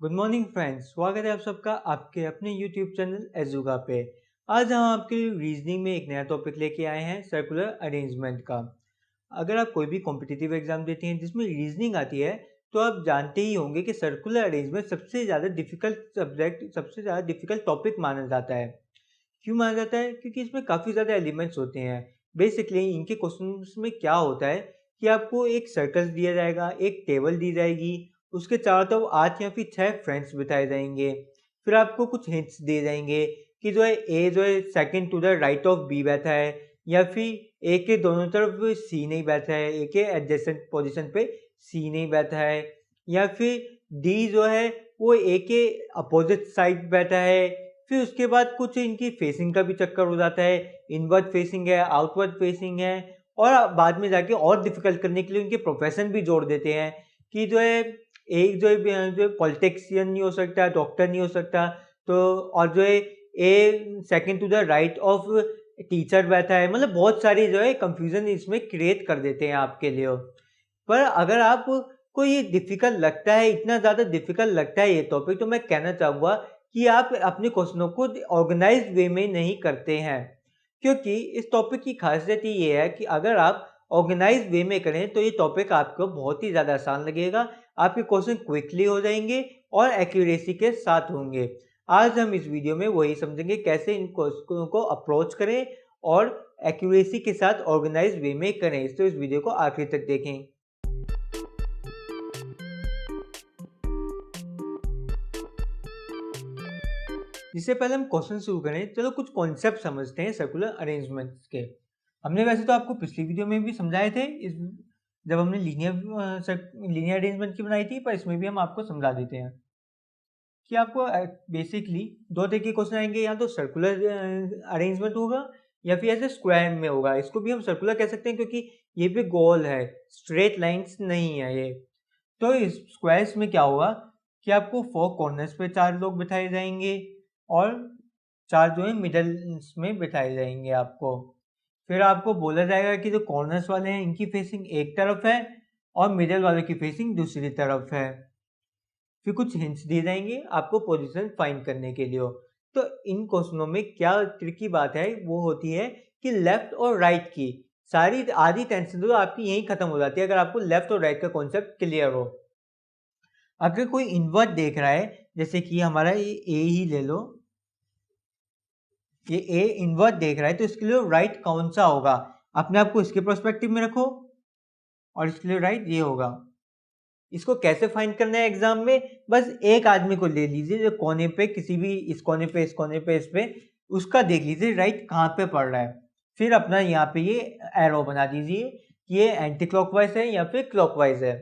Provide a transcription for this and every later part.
Good morning friends, स्वागत है आप सबका आपके अपने यूट्यूब चैनल एजुगा पे। आज हम आपके रीजनिंग में एक नया टॉपिक लेके आए हैं, सर्कुलर अरेंजमेंट का। अगर आप कोई भी कॉम्पिटिटिव एग्जाम देते हैं जिसमें रीजनिंग आती है तो आप जानते ही होंगे कि सर्कुलर अरेंजमेंट सबसे ज़्यादा डिफिकल्ट सब्जेक्ट, सबसे ज़्यादा डिफिकल्ट टॉपिक माना जाता है। क्यों माना जाता है? क्योंकि इसमें काफ़ी ज़्यादा एलिमेंट्स होते हैं। बेसिकली इनके क्वेश्चंस में क्या होता है कि आपको एक सर्कल दिया जाएगा, एक टेबल दी जाएगी, उसके चारों तरफ 8 या फिर 6 फ्रेंड्स बिठाए जाएंगे। फिर आपको कुछ हिंट्स दिए जाएंगे कि जो है ए जो है second to the right of B बैठा है, या फिर ए के दोनों तरफ सी नहीं बैठा है, ए के एडजेसेंट पोजीशन पे सी नहीं बैठा है, या फिर डी जो है वो ए के अपोजिट साइड बैठा है। फिर उसके बाद कुछ इनकी फेसिंग का भी चक्कर हो जाता है, इनवर्ड फेसिंग है, आउटवर्ड फेसिंग है, और बाद में जाके और डिफिकल्ट करने के लिए उनके प्रोफेशन भी जोड़ देते हैं कि जो है एक जो पॉलिटिशियन नहीं हो सकता, डॉक्टर नहीं हो सकता, तो और जो है A second to the right of teacher बैठा है। मतलब बहुत सारी जो है कंफ्यूजन इसमें क्रिएट कर देते हैं आपके लिए। पर अगर आप को ये डिफिकल्ट लगता है, इतना ज़्यादा डिफिकल्ट लगता है ये टॉपिक, तो मैं कहना चाहूँगा कि आप अपने क्वेश्चनों को ऑर्गेनाइज्ड वे में नहीं करते हैं। क्योंकि इस टॉपिक की खासियत ये है कि अगर आप ऑर्गेनाइज्ड वे में करें तो ये टॉपिक आपको बहुत ही ज़्यादा आसान लगेगा, आपके क्वेश्चन क्विकली हो जाएंगे और एक्यूरेसी के साथ होंगे। आज हम इस वीडियो में वही समझेंगे कैसे इन क्वेश्चनों को अप्रोच करें और एक्यूरेसी के साथ ऑर्गेनाइज्ड वे में करें। तो इस वीडियो को आखिर तक देखें। इससे पहले हम क्वेश्चन शुरू करें, चलो कुछ कॉन्सेप्ट समझते हैं सर्कुलर अरेंजमेंट्स के। हमने वैसे तो आपको पिछली वीडियो में भी समझाए थे, इस जब हमने लीनियर अरेंजमेंट की बनाई थी, पर इसमें भी हम आपको समझा देते हैं कि आपको बेसिकली दो तरह के क्वेश्चन आएंगे, या तो सर्कुलर अरेंजमेंट होगा या फिर ऐसे स्क्वायर में होगा। इसको भी हम सर्कुलर कह सकते हैं क्योंकि ये भी गोल है, स्ट्रेट लाइंस नहीं है ये। तो इस स्क्वायर्स में क्या होगा कि आपको 4 कॉर्नर्स पे 4 लोग बिठाए जाएंगे और 4 जो है मिडल में बिठाए जाएंगे आपको। फिर आपको बोला जाएगा कि जो कॉर्नर्स वाले हैं इनकी फेसिंग एक तरफ है और मिडल वाले की फेसिंग दूसरी तरफ है। फिर कुछ हिंट्स दिए जाएंगे आपको पोजीशन फाइंड करने के लिए। तो इन क्वेश्चनों में क्या ट्रिकी बात है वो होती है कि लेफ्ट और राइट की सारी आधी टेंशन तो आपकी यहीं खत्म हो जाती है अगर आपको लेफ्ट और राइट का कॉन्सेप्ट क्लियर हो। अगर कोई इनवर्ट देख रहा है, जैसे कि हमारा ये ए ही ले लो, ये ए इनवर्ट देख रहा है, तो इसके लिए राइट कौन सा होगा? अपने आप को इसके पर्सपेक्टिव में रखो और इसके लिए राइट ये होगा। इसको कैसे फाइंड करना है एग्जाम में? बस एक आदमी को ले लीजिए जो कोने पे, किसी भी इस कोने पे, इस कोने पे, इस पे, उसका देख लीजिए राइट कहाँ पे पड़ रहा है। फिर अपना यहाँ पे ये एरो बना दीजिए कि ये एंटी क्लॉकवाइज है या फिर क्लॉकवाइज है।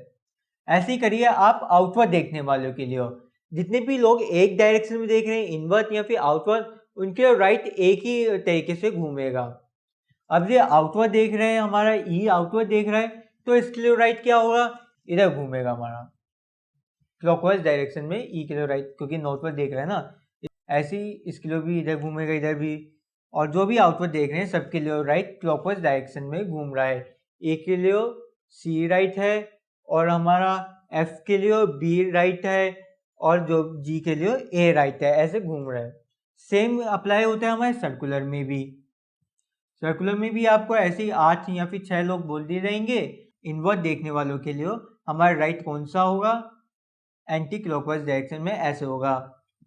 ऐसे ही करिए आप आउटवर्ड देखने वालों के लिए। जितने भी लोग एक डायरेक्शन में देख रहे हैं, इनवर्ट या फिर आउटवर्ड, उनके राइट एक ही तरीके से घूमेगा। अब ये आउटवर्ड देख रहे हैं, हमारा ई आउटवर्ड देख रहा है, तो इसके लिए राइट क्या होगा? इधर घूमेगा हमारा क्लॉकवाइज डायरेक्शन में, ई के लिए राइट, क्योंकि नॉर्थवर्ड देख रहा है ना। ऐसे ही इसके लिए भी इधर घूमेगा, इधर भी। और जो भी आउटवर्ड देख रहे हैं सबके लिए राइट क्लॉकवाइज डायरेक्शन में घूम रहा है। ए के लिए सी राइट है, और हमारा एफ के लिए बी राइट है, और जो जी के लिए ए राइट है। ऐसे घूम रहा है। सेम अप्लाई होता है हमारे सर्कुलर में भी। सर्कुलर में भी आपको ऐसे ही 8 या फिर 6 लोग बोल दिए जाएंगे। इनवर्ट देखने वालों के लिए हमारा राइट कौन सा होगा? एंटी क्लॉकवाइज डायरेक्शन में ऐसे होगा।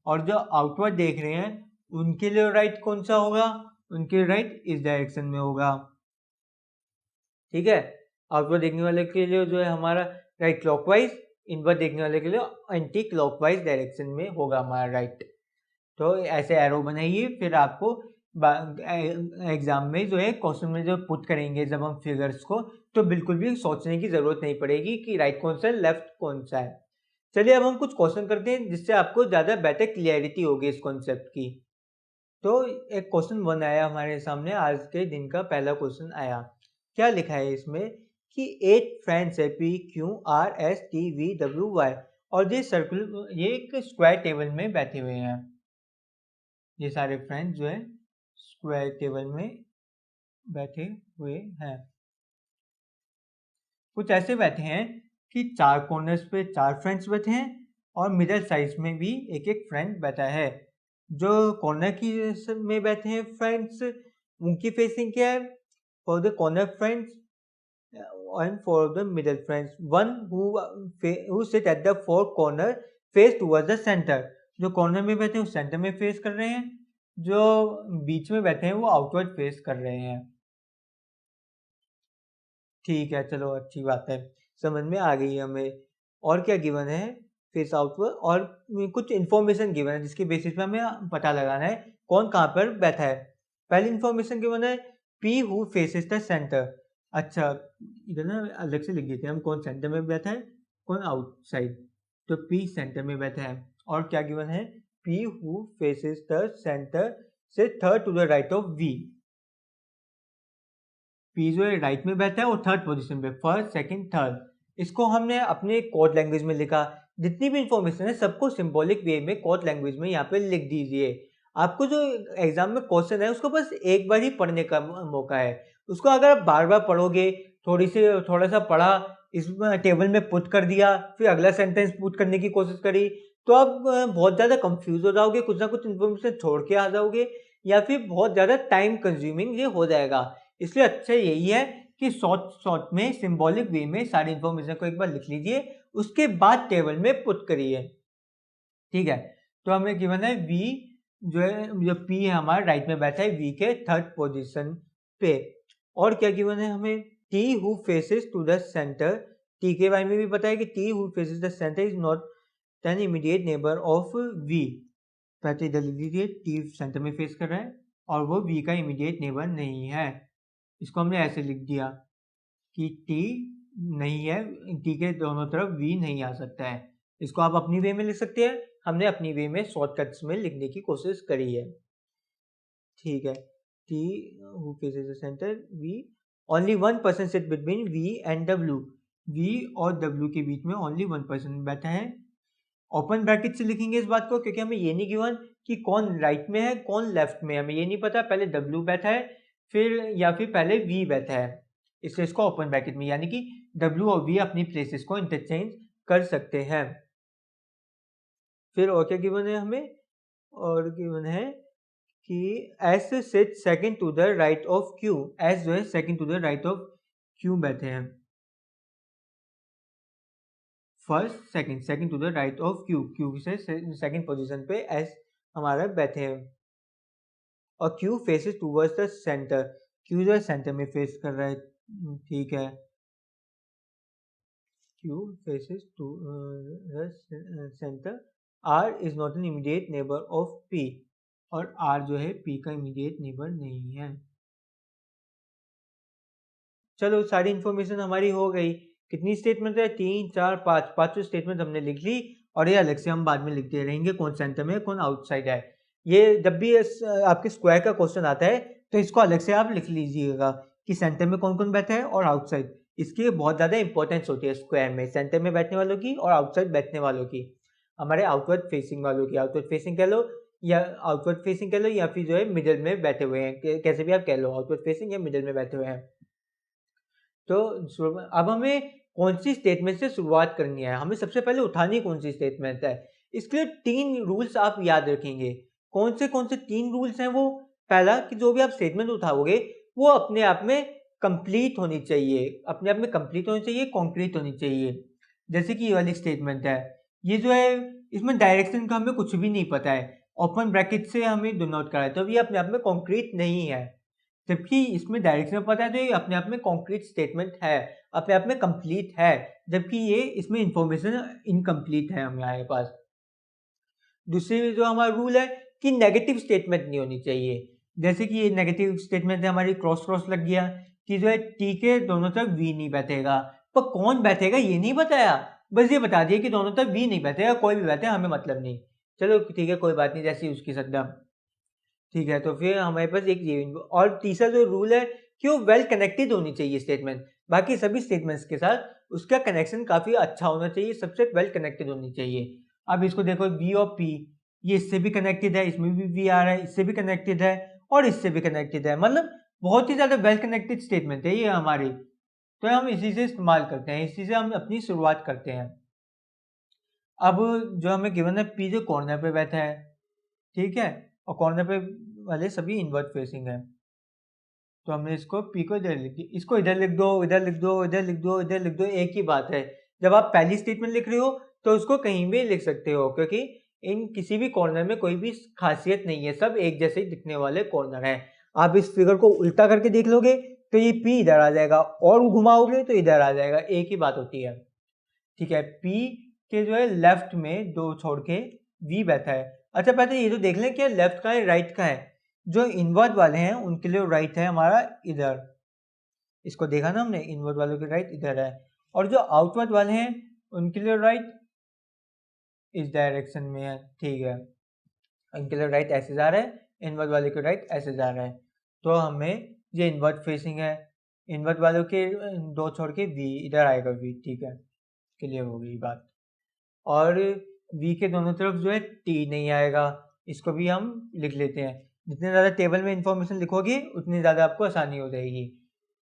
और जो आउटवर्ड देख रहे हैं उनके लिए राइट कौन सा होगा? उनके राइट इस डायरेक्शन में होगा। ठीक है, आउटवर्ड देखने वाले के लिए जो है हमारा राइट क्लॉकवाइज, इनवर्ड देखने वाले के लिए एंटी क्लॉकवाइज डायरेक्शन में होगा हमारा राइट। तो ऐसे एरो बनाइए, फिर आपको एग्जाम में जो है क्वेश्चन में जो पुट करेंगे जब हम फिगर्स को, तो बिल्कुल भी सोचने की जरूरत नहीं पड़ेगी कि राइट कौन सा है, लेफ्ट कौन सा है। चलिए अब हम कुछ क्वेश्चन करते हैं जिससे आपको ज्यादा बेटर क्लियरिटी होगी इस कॉन्सेप्ट की। तो एक क्वेश्चन 1 आया हमारे सामने, आज के दिन का पहला क्वेश्चन आया। क्या लिखा है इसमें कि 8 फ्रेंड्स है, P Q R S T V W Y, और ये एक स्क्वायर टेबल में बैठे हुए हैं। ये सारे फ्रेंड्स जो है स्क्वायर टेबल में बैठे हुए हैं। कुछ ऐसे बैठे हैं कि 4 कॉर्नर्स पे 4 फ्रेंड्स बैठे हैं और मिडल साइज में भी एक एक फ्रेंड बैठा है। जो कॉर्नर की में बैठे हैं फ्रेंड्स, उनकी फेसिंग क्या है? For the corner friends and for the middle friends, one who sit at the four corner face towards the center। जो कॉर्नर में बैठे हैं वो सेंटर में फेस कर रहे हैं, जो बीच में बैठे हैं वो आउटवर्ड फेस कर रहे हैं। ठीक है, चलो अच्छी बात है, समझ में आ गई हमें। और क्या गिवन है? फेस आउटवर्ड, और कुछ इन्फॉर्मेशन गिवन है जिसके बेसिस पे हमें पता लगाना है कौन कहाँ पर बैठा है। पहली इन्फॉर्मेशन गिवन है P who faces the centre. अच्छा, इधर ना अलग से लिख देते हैं हम, कौन सेंटर में बैठा है कौन आउटसाइड। तो पी सेंटर में बैठा है। और क्या गिवन है? P who faces the centre से third to the right of V. P जो है राइट में बैठा है और थर्ड पोजीशन पे, फर्स्ट सेकंड थर्ड। इसको हमने अपने कोड लैंग्वेज में लिखा। जितनी भी इंफॉर्मेशन है सबको सिंबॉलिक वे में कोड लैंग्वेज में यहाँ पे लिख दीजिए। आपको जो एग्जाम में क्वेश्चन है उसको बस एक बार ही पढ़ने का मौका है। उसको अगर आप बार बार पढ़ोगे, थोड़ा सा पढ़ा, इस टेबल में पुट कर दिया, फिर अगला सेंटेंस पुट करने की कोशिश करी, तो आप बहुत ज़्यादा कंफ्यूज हो जाओगे, कुछ ना कुछ इन्फॉर्मेशन छोड़ के आ जाओगे, या फिर बहुत ज़्यादा टाइम कंज्यूमिंग ये हो जाएगा। इसलिए अच्छा यही है कि शॉर्ट में सिंबॉलिक वे में सारी इंफॉर्मेशन को एक बार लिख लीजिए, उसके बाद टेबल में पुट करिए। ठीक है, तो हमें गिवन है वी जो है, जो पी है हमारा राइट में बैठा है वी के थर्ड पोजीशन पे। और क्या गिवन है हमें? T who faces to the centre. T के बारे में भी पता है कि T who faces the centre is not an immediate neighbour of V. पहले इधर लिख लीजिए, टी सेंटर में फेस कर रहा है और वो वी का इमीडिएट नेबर नहीं है। इसको हमने ऐसे लिख दिया कि टी नहीं है, टी के दोनों तरफ वी नहीं आ सकता है। इसको आप अपनी वे में लिख सकते हैं, हमने अपनी वे में शॉर्टकट्स में लिखने की कोशिश करी है। ठीक है, T who faces the centre V, only one person sit between V and W. V और डब्ल्यू के बीच में ओनली वन पर्सन बैठा है। ओपन ब्रैकेट से लिखेंगे इस बात को, क्योंकि हमें ये नहीं गिवन कि कौन राइट में है कौन लेफ्ट में है, हमें ये नहीं पता पहले डब्ल्यू बैठा है फिर या फिर पहले वी बैठा है, इसलिए इसको ओपन ब्रैकेट में, यानी कि डब्ल्यू और वी अपनी प्लेसेस को इंटरचेंज कर सकते हैं। फिर और क्या गिवन है हमें? और गिवन है कि S sit second to the right of Q. S जो है second to the right of Q बैठे हैं, first second to the right of Q. Q से सेकंड पोजीशन पे एस हमारा बैठे हैं। और Q faces towards the centre. Q जो है सेंटर में फेस कर रहा है। ठीक है, Q faces to centre. R is not an immediate neighbour of P, और आर जो है पी का इमीडिएट नेबर नहीं है। चलो सारी इंफॉर्मेशन हमारी हो गई। कितनी स्टेटमेंट है? 3 4 5, पांचों स्टेटमेंट हमने लिख ली, और ये अलग से हम बाद में लिखते रहेंगे कौन सेंटर में कौन आउटसाइड है। ये जब भी आपके स्क्वायर का क्वेश्चन आता है तो इसको अलग से आप लिख लीजिएगा कि सेंटर में कौन कौन बैठा है और आउटसाइड। इसकी बहुत ज़्यादा इंपॉर्टेंस होती है स्क्वायर में, सेंटर में बैठने वालों की और आउटसाइड बैठने वालों की। हमारे आउटवर्ड फेसिंग वालों की, आउटवर्ड फेसिंग कह लो या आउटवर्ड फेसिंग कह लो, या फिर जो है मिडिल में बैठे हुए हैं, कैसे भी आप कह लो, आउटवर्ड फेसिंग या मिडिल में बैठे हुए हैं। तो अब हमें कौन सी स्टेटमेंट से शुरुआत करनी है, हमें सबसे पहले उठानी कौन सी स्टेटमेंट है। इसके लिए 3 रूल्स आप याद रखेंगे। कौन से 3 रूल्स हैं वो? पहला कि जो भी आप स्टेटमेंट उठाओगे वो अपने आप में कंप्लीट होनी चाहिए, अपने आप में कंप्लीट होनी चाहिए, कॉन्क्रीट होनी चाहिए। जैसे कि ये वाली स्टेटमेंट है, ये जो है इसमें डायरेक्शन का हमें कुछ भी नहीं पता है, ओपन ब्रैकेट से हमें डिनोट करा है, तो ये अपने आप में कॉन्क्रीट नहीं है। जबकि इसमें डायरेक्शन पता है तो ये अपने आप में कॉन्क्रीट स्टेटमेंट है, अपने आप में कंप्लीट है, जबकि ये इसमें इंफॉर्मेशन इनकम्प्लीट है हमारे पास। दूसरी जो हमारा रूल है कि नेगेटिव स्टेटमेंट नहीं होनी चाहिए। जैसे कि ये नेगेटिव स्टेटमेंट है हमारी, क्रॉस क्रॉस लग गया कि जो है टी के दोनों तरफ वी नहीं बैठेगा, पर कौन बैठेगा ये नहीं बताया, बस ये बता दिया कि दोनों तरफ वी नहीं बैठेगा, कोई भी बैठे हमें मतलब नहीं। चलो ठीक है, कोई बात नहीं, जैसी उसकी श्रद्धा। ठीक है, तो फिर हमारे पास एक ये, और तीसरा जो रूल है कि वो वेल कनेक्टेड होनी चाहिए स्टेटमेंट, बाकी सभी स्टेटमेंट्स के साथ उसका कनेक्शन काफ़ी अच्छा होना चाहिए, सबसे वेल कनेक्टेड होनी चाहिए। अब इसको देखो, वी और पी, ये इससे भी कनेक्टेड है, इसमें भी वी आ रहा है, इससे भी कनेक्टेड है और इससे भी कनेक्टेड है, मतलब बहुत ही ज़्यादा वेल कनेक्टेड स्टेटमेंट है ये हमारी। तो हम इसी से इस्तेमाल करते हैं, इसी से हम अपनी शुरुआत करते हैं। अब जो हमें गिवन है P जो कॉर्नर पे बैठा है, ठीक है, और कॉर्नर पे वाले सभी इनवर्ट फेसिंग है, तो हमने इसको P को इधर लिख दिया, इसको इधर लिख दो, इधर लिख दो, इधर लिख दो, इधर लिख दो, एक ही बात है। जब आप पहली स्टेटमेंट लिख रहे हो तो उसको कहीं भी लिख सकते हो, क्योंकि इन किसी भी कॉर्नर में कोई भी खासियत नहीं है, सब एक जैसे ही दिखने वाले कॉर्नर हैं। आप इस फिगर को उल्टा करके देख लोगे तो ये P इधर आ जाएगा, और घुमाओगे तो इधर आ जाएगा, एक ही बात होती है, ठीक है। P के जो है लेफ्ट में दो छोड़ के V बैठा है। अच्छा पहले ये तो देख लें कि लेफ्ट का है राइट का है। जो इनवर्ट वाले हैं उनके लिए राइट है हमारा इधर, इसको देखा ना हमने, इनवर्ट वालों के राइट इधर है, और जो आउटवर्ड वाले हैं उनके लिए राइट इस डायरेक्शन में है, ठीक है। इनके लिए राइट ऐसे जा रहा है, इनवर्ट वाले के राइट ऐसे जा रहा है, तो हमें ये इनवर्ट फेसिंग है, इनवर्ट वालों के दो छोड़ के V इधर आएगा V, ठीक है, क्लियर हो गई बात। और V के दोनों तरफ जो है T नहीं आएगा, इसको भी हम लिख लेते हैं। जितने ज़्यादा टेबल में इंफॉर्मेशन लिखोगे उतनी ज़्यादा आपको आसानी हो जाएगी।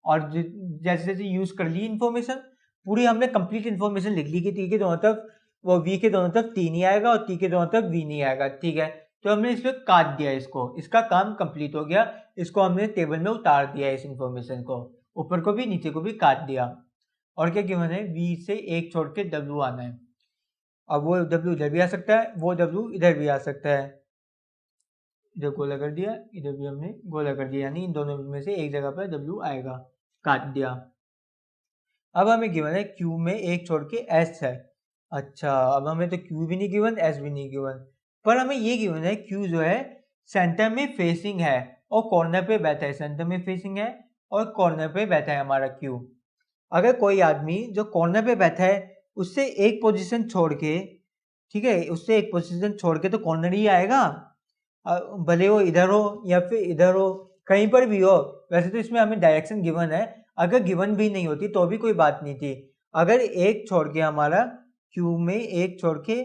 और जैसे जैसे यूज़ कर ली इंफॉर्मेशन, पूरी हमने कंप्लीट इंफॉर्मेशन लिख ली कि T के दोनों तरफ वो V के दोनों तरफ T नहीं आएगा और T के दोनों तरफ V नहीं आएगा, ठीक है। तो हमने इसमें काट दिया इसको, इसका काम कंप्लीट हो गया, इसको हमने टेबल में उतार दिया, इस इंफॉर्मेशन को ऊपर को भी नीचे को भी काट दिया। और क्या गिवन है, V से एक छोड़ के W आना है। अब वो W इधर भी आ सकता है, वो W इधर भी आ सकता है, इधर गोला कर दिया, इधर भी हमने गोला कर दिया, यानी इन दोनों में से एक जगह पर W आएगा, काट दिया। अब हमें गिवन है Q में एक छोड़ के S है। अच्छा अब हमें तो Q भी नहीं गिवन, S भी नहीं गिवन, पर हमें ये गिवन है Q जो है सेंटर में फेसिंग है और कॉर्नर पे बैठा है, सेंटर में फेसिंग है और कॉर्नर पे बैठा है हमारा Q। अगर कोई आदमी जो कॉर्नर पे बैठा है उससे एक पोजीशन छोड़ के, ठीक है, उससे एक पोजीशन छोड़ के तो कॉर्नर ही आएगा, भले वो इधर हो या फिर इधर हो, कहीं पर भी हो। वैसे तो इसमें हमें डायरेक्शन गिवन है, अगर गिवन भी नहीं होती तो भी कोई बात नहीं थी। अगर एक छोड़ के हमारा Q में एक छोड़ के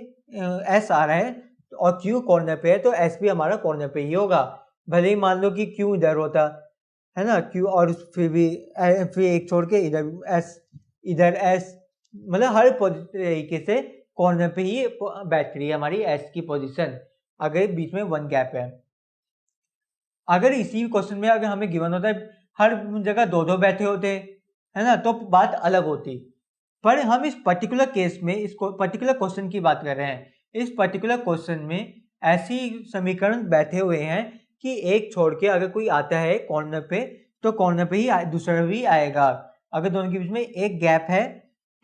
S आ रहा है और Q कॉर्नर पे है तो S भी हमारा कॉर्नर पे ही होगा, भले ही मान लो कि Q इधर होता है ना, Q और फिर भी फिर एक छोड़ के इधर S, इधर S, मतलब हर तरीके से कॉर्नर पे ही बैठ रही है हमारी S की पोजीशन, अगर बीच में वन गैप है। अगर इसी क्वेश्चन में अगर हमें गिवन होता है हर जगह दो दो बैठे होते है ना, तो बात अलग होती, पर हम इस पर्टिकुलर केस में इसको पर्टिकुलर क्वेश्चन की बात कर रहे हैं। इस पर्टिकुलर क्वेश्चन में ऐसी समीकरण बैठे हुए हैं कि एक छोड़ के अगर कोई आता है कॉर्नर पे तो कॉर्नर पे ही दूसरा भी आएगा, अगर दोनों के बीच में एक गैप है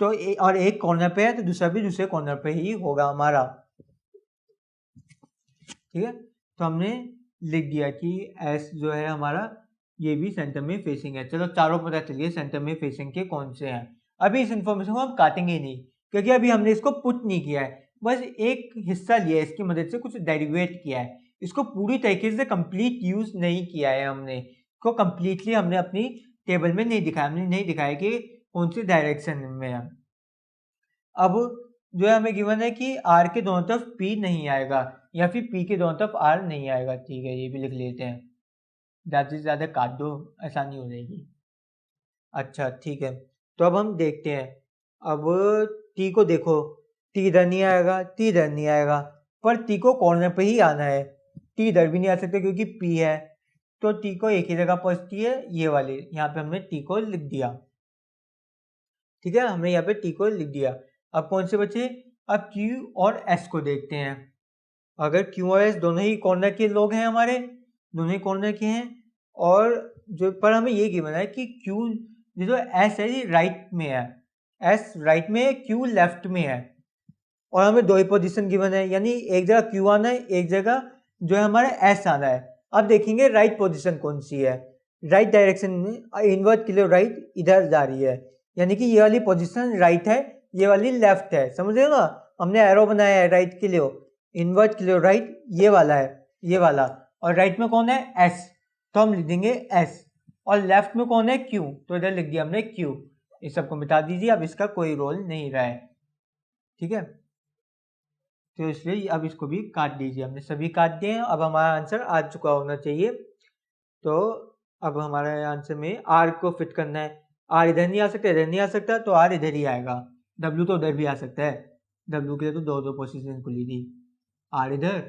तो और एक कॉर्नर पे है तो दूसरा भी दूसरे कॉर्नर पे ही होगा हमारा, ठीक है। तो हमने लिख दिया कि S जो है हमारा ये भी सेंटर में फेसिंग है। चलो चारों पता चल गए सेंटर में फेसिंग के कौन से हैं। अभी इस इंफॉर्मेशन को हम काटेंगे नहीं क्योंकि अभी हमने इसको पुट नहीं किया है, बस एक हिस्सा लिया है, इसकी मदद से कुछ डेरिवेट किया है, इसको पूरी तरीके से कंप्लीट यूज नहीं किया है हमने, इसको कंप्लीटली हमने अपनी टेबल में नहीं दिखाया, हमने नहीं दिखाया कि कौन सी डायरेक्शन में है। अब जो है हमें गिवन है कि R के दोनों तरफ P नहीं आएगा या फिर P के दोनों तरफ R नहीं आएगा, ठीक है, ये भी लिख लेते हैं, ज़्यादा से ज़्यादा काट दो, आसानी हो जाएगी। अच्छा ठीक है, तो अब हम देखते हैं, अब T को देखो, T इधर नहीं आएगा, T इधर नहीं आएगा, पर T को कॉर्नर पे ही आना है, T इधर भी नहीं आ सकता क्योंकि P है, तो T को एक ही जगह पहुंचती है, ये वाली, यहाँ पे हमने T को लिख दिया, ठीक है, हमने यहाँ पे T को लिख दिया। अब कौन से बचे, अब Q और S को देखते हैं। अगर Q और S दोनों ही कॉर्नर के लोग हैं हमारे, दोनों ही कॉर्नर के हैं, और जो पर हमें ये गिवन है कि Q जो S है ये राइट में है, S राइट में है, Q लेफ्ट में है, और हमें दो ही पोजीशन गिवन है, यानी एक जगह Q आना है, एक जगह जो है हमारा S आना है। अब देखेंगे राइट पोजीशन कौन सी है, राइट डायरेक्शन में इनवर्ट के लिए राइट इधर जा रही है, यानी कि ये वाली पोजीशन राइट है, ये वाली लेफ्ट है, समझ रहे हो ना, हमने एरो बनाया है राइट के लिए, इनवर्ट के लिए राइट ये वाला है, ये वाला, और राइट में कौन है S, तो हम लिख देंगे S, और लेफ्ट में कौन है Q, तो इधर लिख दिया हमने Q, इस सबको मिटा दीजिए, अब इसका कोई रोल नहीं रहा है, ठीक है, तो इसलिए अब इसको भी काट दीजिए, हमने सभी काट दिए हैं। अब हमारा आंसर आ चुका होना चाहिए, तो अब हमारे आंसर में R को फिट करना है, R इधर नहीं आ सकता, इधर नहीं आ सकता, तो R इधर ही आएगा, W तो उधर भी आ सकता है, W के लिए तो दो पोजीशन खुली थी, R इधर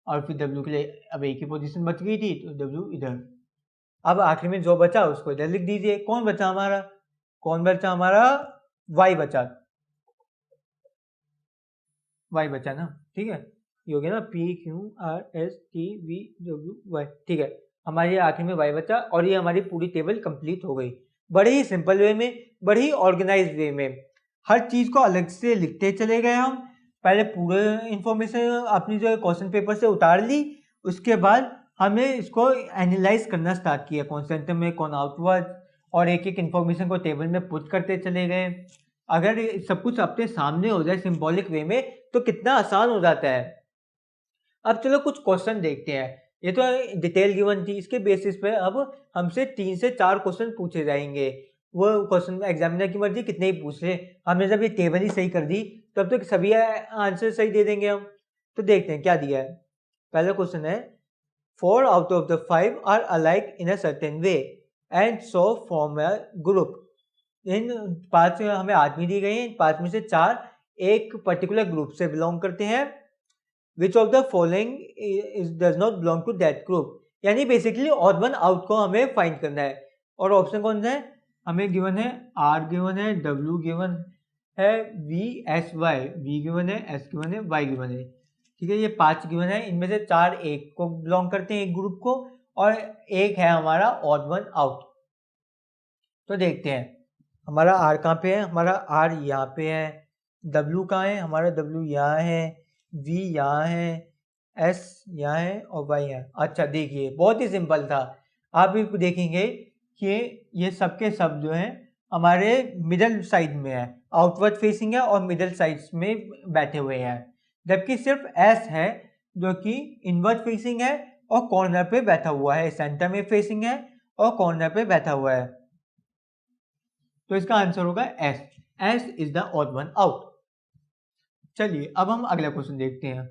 और फिर W के लिए अब एक ही पोजीशन बच गई थी तो W इधर। अब आखिर में जो बचा उसको इधर लिख दीजिए। कौन बचा हमारा? Y बचा, Y बचा ना, ठीक है, ये हो गया ना PQRSTVWY, ठीक है। हमारे आखिर में Y बचा और ये हमारी पूरी टेबल कंप्लीट हो गई। बड़े ही सिंपल वे में, बड़े ही ऑर्गेनाइज वे में, हर चीज को अलग से लिखते चले गए हम। पहले पूरे इंफॉर्मेशन अपनी जो क्वेश्चन पेपर से उतार ली, उसके बाद हमने इसको एनालाइज करना स्टार्ट किया, कौन सेंटर में कौन आउटवर्ड, और एक एक इन्फॉर्मेशन को टेबल में पुट करते चले गए। अगर सब कुछ अपने सामने हो जाए सिंबॉलिक वे में तो कितना आसान हो जाता है। अब चलो कुछ क्वेश्चन देखते हैं। ये तो डिटेल गिवन थी, इसके बेसिस पे अब हमसे 3 से 4 क्वेश्चन पूछे जाएंगे। वो क्वेश्चन एग्जामिनर की मर्जी कितने ही पूछ ले, हमने जब ये टेबल ही सही कर दी तब तो सभी आंसर सही दे देंगे हम। तो देखते हैं क्या दिया है। पहला क्वेश्चन है 4 out of the 5 are alike in a certain way and so form a group। इन 5 हमें आदमी दी गई हैं, इन 5 में से 4 एक पर्टिकुलर ग्रुप से बिलोंग करते हैं। Which of the following does not belong to that group, यानी बेसिकली ऑड वन आउट को हमें फाइंड करना है। और ऑप्शन कौन सा है? हमें गिवन है R गिवन है, W गिवन है, V गिवन है, S गिवन है, Y गिवन है, ठीक है। ये 5 गिवन है, इनमें से 4 एक को बिलोंग करते हैं, एक ग्रुप को, और एक है हमारा ऑड वन आउट। तो देखते हैं हमारा R कहाँ पे है? हमारा R यहाँ पे है। W कहाँ है? हमारा W यहाँ है, V यहाँ है, S यहाँ है और Y यहाँ। अच्छा देखिए बहुत ही सिंपल था। आप भी देखेंगे कि ये सबके सब जो हैं हमारे मिडल साइड में है, आउटवर्ड फेसिंग है और मिडल साइड में बैठे हुए हैं, जबकि सिर्फ S है जो कि इनवर्ड फेसिंग है और कॉर्नर पे बैठा हुआ है, सेंटर में फेसिंग है और कॉर्नर पे बैठा हुआ है। तो इसका आंसर होगा S. S is the odd one out. चलिए अब हम अगला क्वेश्चन देखते हैं।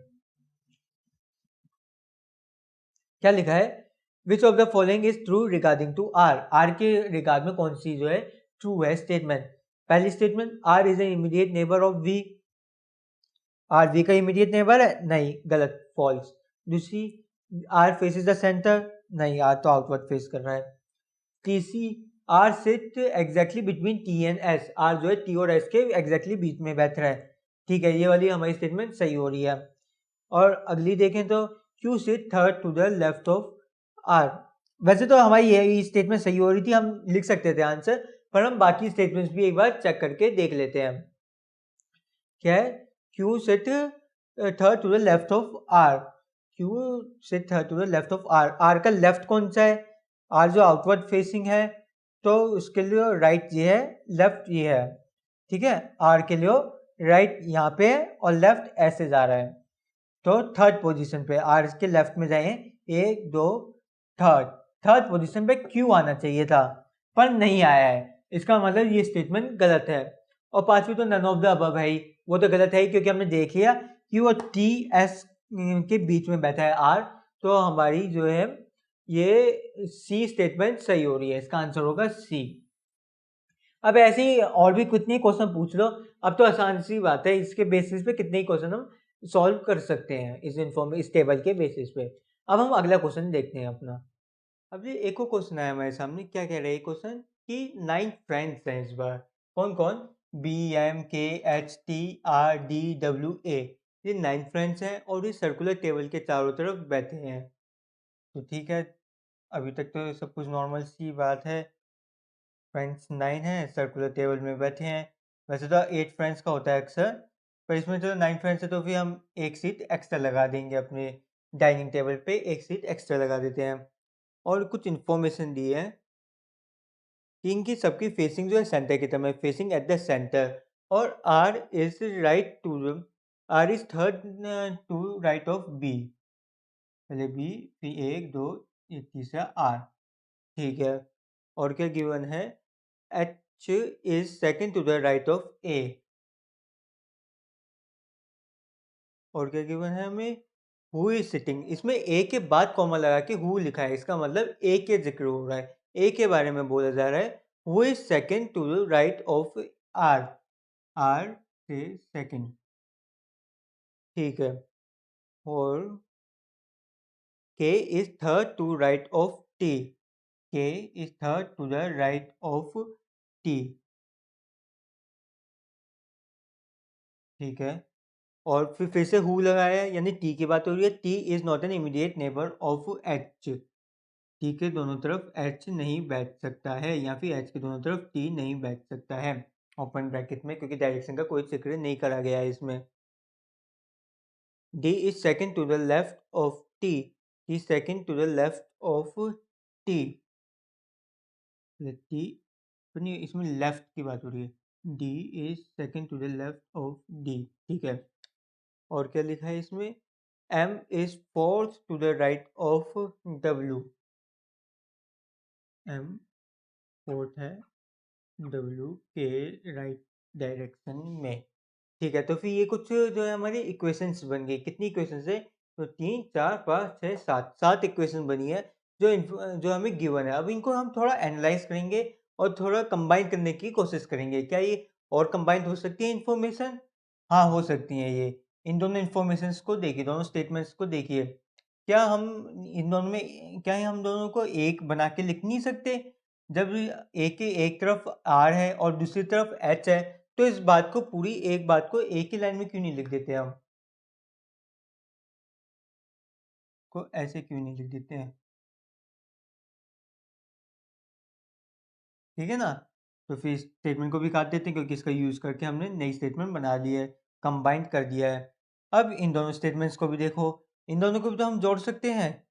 क्या लिखा है? Which of the following is true regarding to R. R के रिगार्ड में कौन सी जो है ट्रू है स्टेटमेंट? पहली statement R is an immediate neighbour of V. R V का इमीडिएट नेबर है? नहीं, गलत, फॉल्स। दूसरी, आर फेसेस द सेंटर। नहीं, आर तो आउटवर्ड फेस कर रहा है। तीसरी, R sit exactly between T and S. R जो है टी और एस के एग्जैक्टली बीच में बैठ रहा है, ठीक है। ये वाली हमारी स्टेटमेंट सही हो रही है। और अगली देखें तो Q sit third to the left of R. वैसे तो हमारी ये स्टेटमेंट सही हो रही थी, हम लिख सकते थे आंसर, पर हम बाकी स्टेटमेंट्स भी एक बार चेक करके देख लेते हैं। क्या है? Q sit third to the left of R. Q sit third to the left of R. R का लेफ्ट कौन सा है? आर जो आउटवर्ड फेसिंग है तो उसके लिए राइट ये है, लेफ्ट ये है, ठीक है। आर के लिए राइट यहाँ पे है और लेफ्ट ऐसे जा रहा है, तो थर्ड पोजीशन पे आर के लेफ्ट में जाए, 1 2 थर्ड पोजीशन पे क्यू आना चाहिए था पर नहीं आया है, इसका मतलब ये स्टेटमेंट गलत है। और पांचवी तो नन ऑफ द अबव है ही, वो तो गलत है ही क्योंकि हमने देख लिया कि वो टी एस के बीच में बैठा है आर, तो हमारी जो है ये सी स्टेटमेंट सही हो रही है, इसका आंसर होगा सी। अब ऐसे ही और भी कितने क्वेश्चन पूछ लो, अब तो आसान सी बात है, इसके बेसिस पे कितने ही क्वेश्चन हम सॉल्व कर सकते हैं इस टेबल के बेसिस पे। अब हम अगला क्वेश्चन देखते हैं अपना। अब ये एक और क्वेश्चन आया हमारे सामने, क्या कह रहे हैं क्वेश्चन कि 9 फ्रेंड्स हैं इस बार। कौन कौन? BMKHTRDWA, ये 9 फ्रेंड्स हैं और ये सर्कुलर टेबल के चारों तरफ बैठे हैं। तो ठीक है, अभी तक तो सब कुछ नॉर्मल सी बात है। फ्रेंड्स 9 हैं, सर्कुलर टेबल में बैठे हैं। वैसे तो 8 फ्रेंड्स का होता है अक्सर, पर इसमें तो 9 फ्रेंड्स है तो फिर हम एक सीट एक्स्ट्रा लगा देंगे, अपने डाइनिंग टेबल पे एक सीट एक्स्ट्रा लगा देते हैं। और कुछ इन्फॉर्मेशन दी है कि इनकी सबकी फेसिंग जो है सेंटर की तरफ, फेसिंग एट द सेंटर, और R is right to, R is third to right of B. पहले बी, फिर 1 2, ये तीसरा आर, ठीक है। और क्या गिवन है? H is second to the right of A। और क्या गिवन है हमें? Who is sitting, इसमें A के बाद कॉमा लगा के who लिखा है, इसका मतलब A के जिक्र हो रहा है, A के बारे में बोला जा रहा है। Who is second to the right of R, R से second, ठीक है। और K is third to right of T. K is third to the right of T. ठीक है। और फिर से हु लगाया है, यानी T की बात हो रही है। T is not an immediate neighbor of H. T के दोनों तरफ H नहीं बैठ सकता है, या फिर H के दोनों तरफ T नहीं बैठ सकता है ओपन ब्रैकेट में, क्योंकि डायरेक्शन का कोई जिक्र नहीं करा गया है इसमें। D is second to the left of T. D is second to the left of T. T अपनी इसमें लेफ्ट की बात हो रही है। D is second to the left of D. ठीक है। और क्या लिखा है इसमें? M is fourth to the right of W. M fourth है W के राइट डायरेक्शन में। ठीक है, तो फिर ये कुछ जो है हमारी इक्वेशंस बन गई। कितनी इक्वेशंस है? तो 3, 4, 5, 6, 7 इक्वेशन बनी है जो हमें गिवन है। अब इनको हम थोड़ा एनालाइज करेंगे और थोड़ा कंबाइन करने की कोशिश करेंगे। क्या ये और कंबाइन हो सकती है इन्फॉर्मेशन? हाँ, हो सकती है ये। इन दोनों इन्फॉर्मेशंस को देखिए, दोनों स्टेटमेंट्स को देखिए। क्या हम दोनों को एक बना के लिख नहीं सकते? जब एक तरफ R है और दूसरी तरफ H है, तो इस बात को एक बात को एक ही लाइन में क्यों नहीं लिख देते हम? को ऐसे क्यों नहीं लिख देते हैं? ठीक है ना? तो फिर इस स्टेटमेंट को भी काट देते हैं, क्योंकि इसका यूज़ करके हमने नई स्टेटमेंट बना ली है, कंबाइंड कर दिया है। अब इन दोनों स्टेटमेंट्स को भी देखो, इन दोनों को भी तो हम जोड़ सकते हैं।